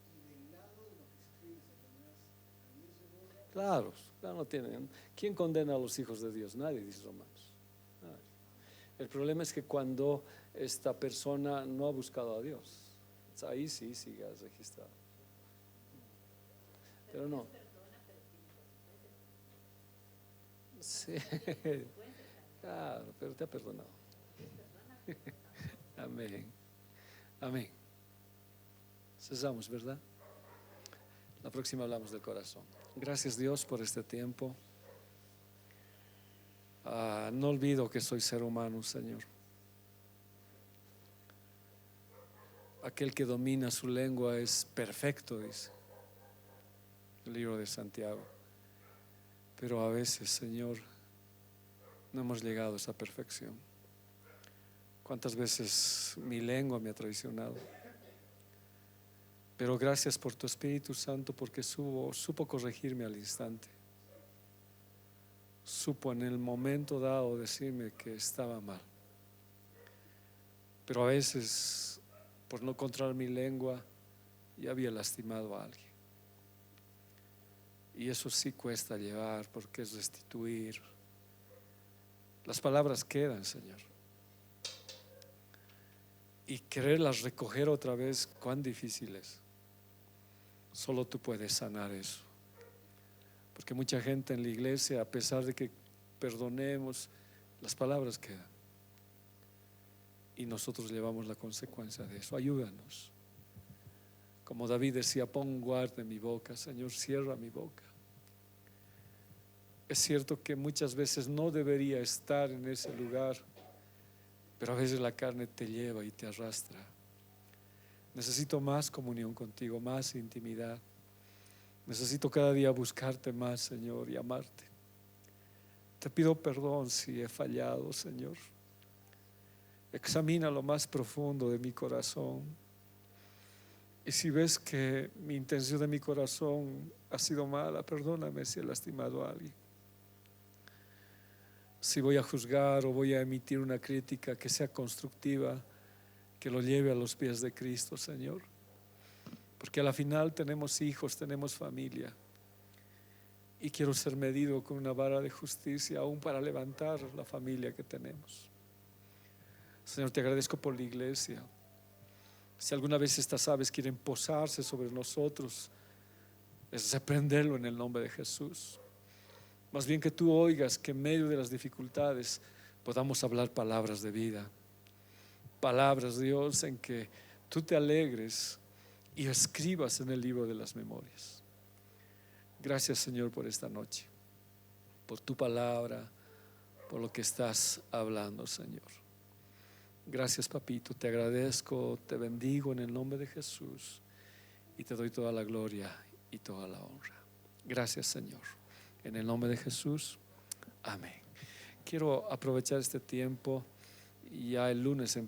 Y del lado de lo que escribe Satanás, también se borra. Claro, no tienen. ¿Quién condena a los hijos de Dios? Nadie, dice Romanos. Nadie. El problema es que cuando esta persona no ha buscado a Dios, ahí sí sigue registrado. Pero no. Sí. Claro, pero te ha perdonado. Amén. Amén. Cesamos, ¿verdad? La próxima hablamos del corazón. Gracias, Dios, por este tiempo. No olvido que soy ser humano, Señor. Aquel que domina su lengua es perfecto, dice el libro de Santiago. Pero a veces, Señor, no hemos llegado a esa perfección. ¿Cuántas veces mi lengua me ha traicionado? Pero gracias por tu Espíritu Santo, porque supo corregirme al instante. Supo en el momento dado decirme que estaba mal. Pero a veces, por no controlar mi lengua, ya había lastimado a alguien. Y eso sí cuesta llevar, porque es restituir. Las palabras quedan, Señor. Y quererlas recoger otra vez, cuán difícil es. Solo tú puedes sanar eso. Porque mucha gente en la iglesia, a pesar de que perdonemos, las palabras quedan. Y nosotros llevamos la consecuencia de eso. Ayúdanos. Como David decía, pon guarda en mi boca, Señor, cierra mi boca. Es cierto que muchas veces no debería estar en ese lugar, pero a veces la carne te lleva y te arrastra. Necesito más comunión contigo, más intimidad. Necesito cada día buscarte más, Señor, y amarte. Te pido perdón si he fallado, Señor. Examina lo más profundo de mi corazón. Y si ves que mi intención de mi corazón ha sido mala, perdóname si he lastimado a alguien. Si voy a juzgar o voy a emitir una crítica que sea constructiva, que lo lleve a los pies de Cristo, Señor. Porque a la final tenemos hijos, tenemos familia. Y quiero ser medido con una vara de justicia aún para levantar la familia que tenemos. Señor, te agradezco por la iglesia. Si alguna vez estas aves quieren posarse sobre nosotros, es reprenderlo en el nombre de Jesús. Más bien que tú oigas que en medio de las dificultades podamos hablar palabras de vida. Palabras, Dios, en que tú te alegres y escribas en el libro de las memorias. Gracias, Señor, por esta noche, por tu palabra, por lo que estás hablando, Señor. Gracias, papito, te agradezco, te bendigo en el nombre de Jesús y te doy toda la gloria y toda la honra. Gracias, Señor, en el nombre de Jesús, amén. Quiero aprovechar este tiempo y ya el lunes empieza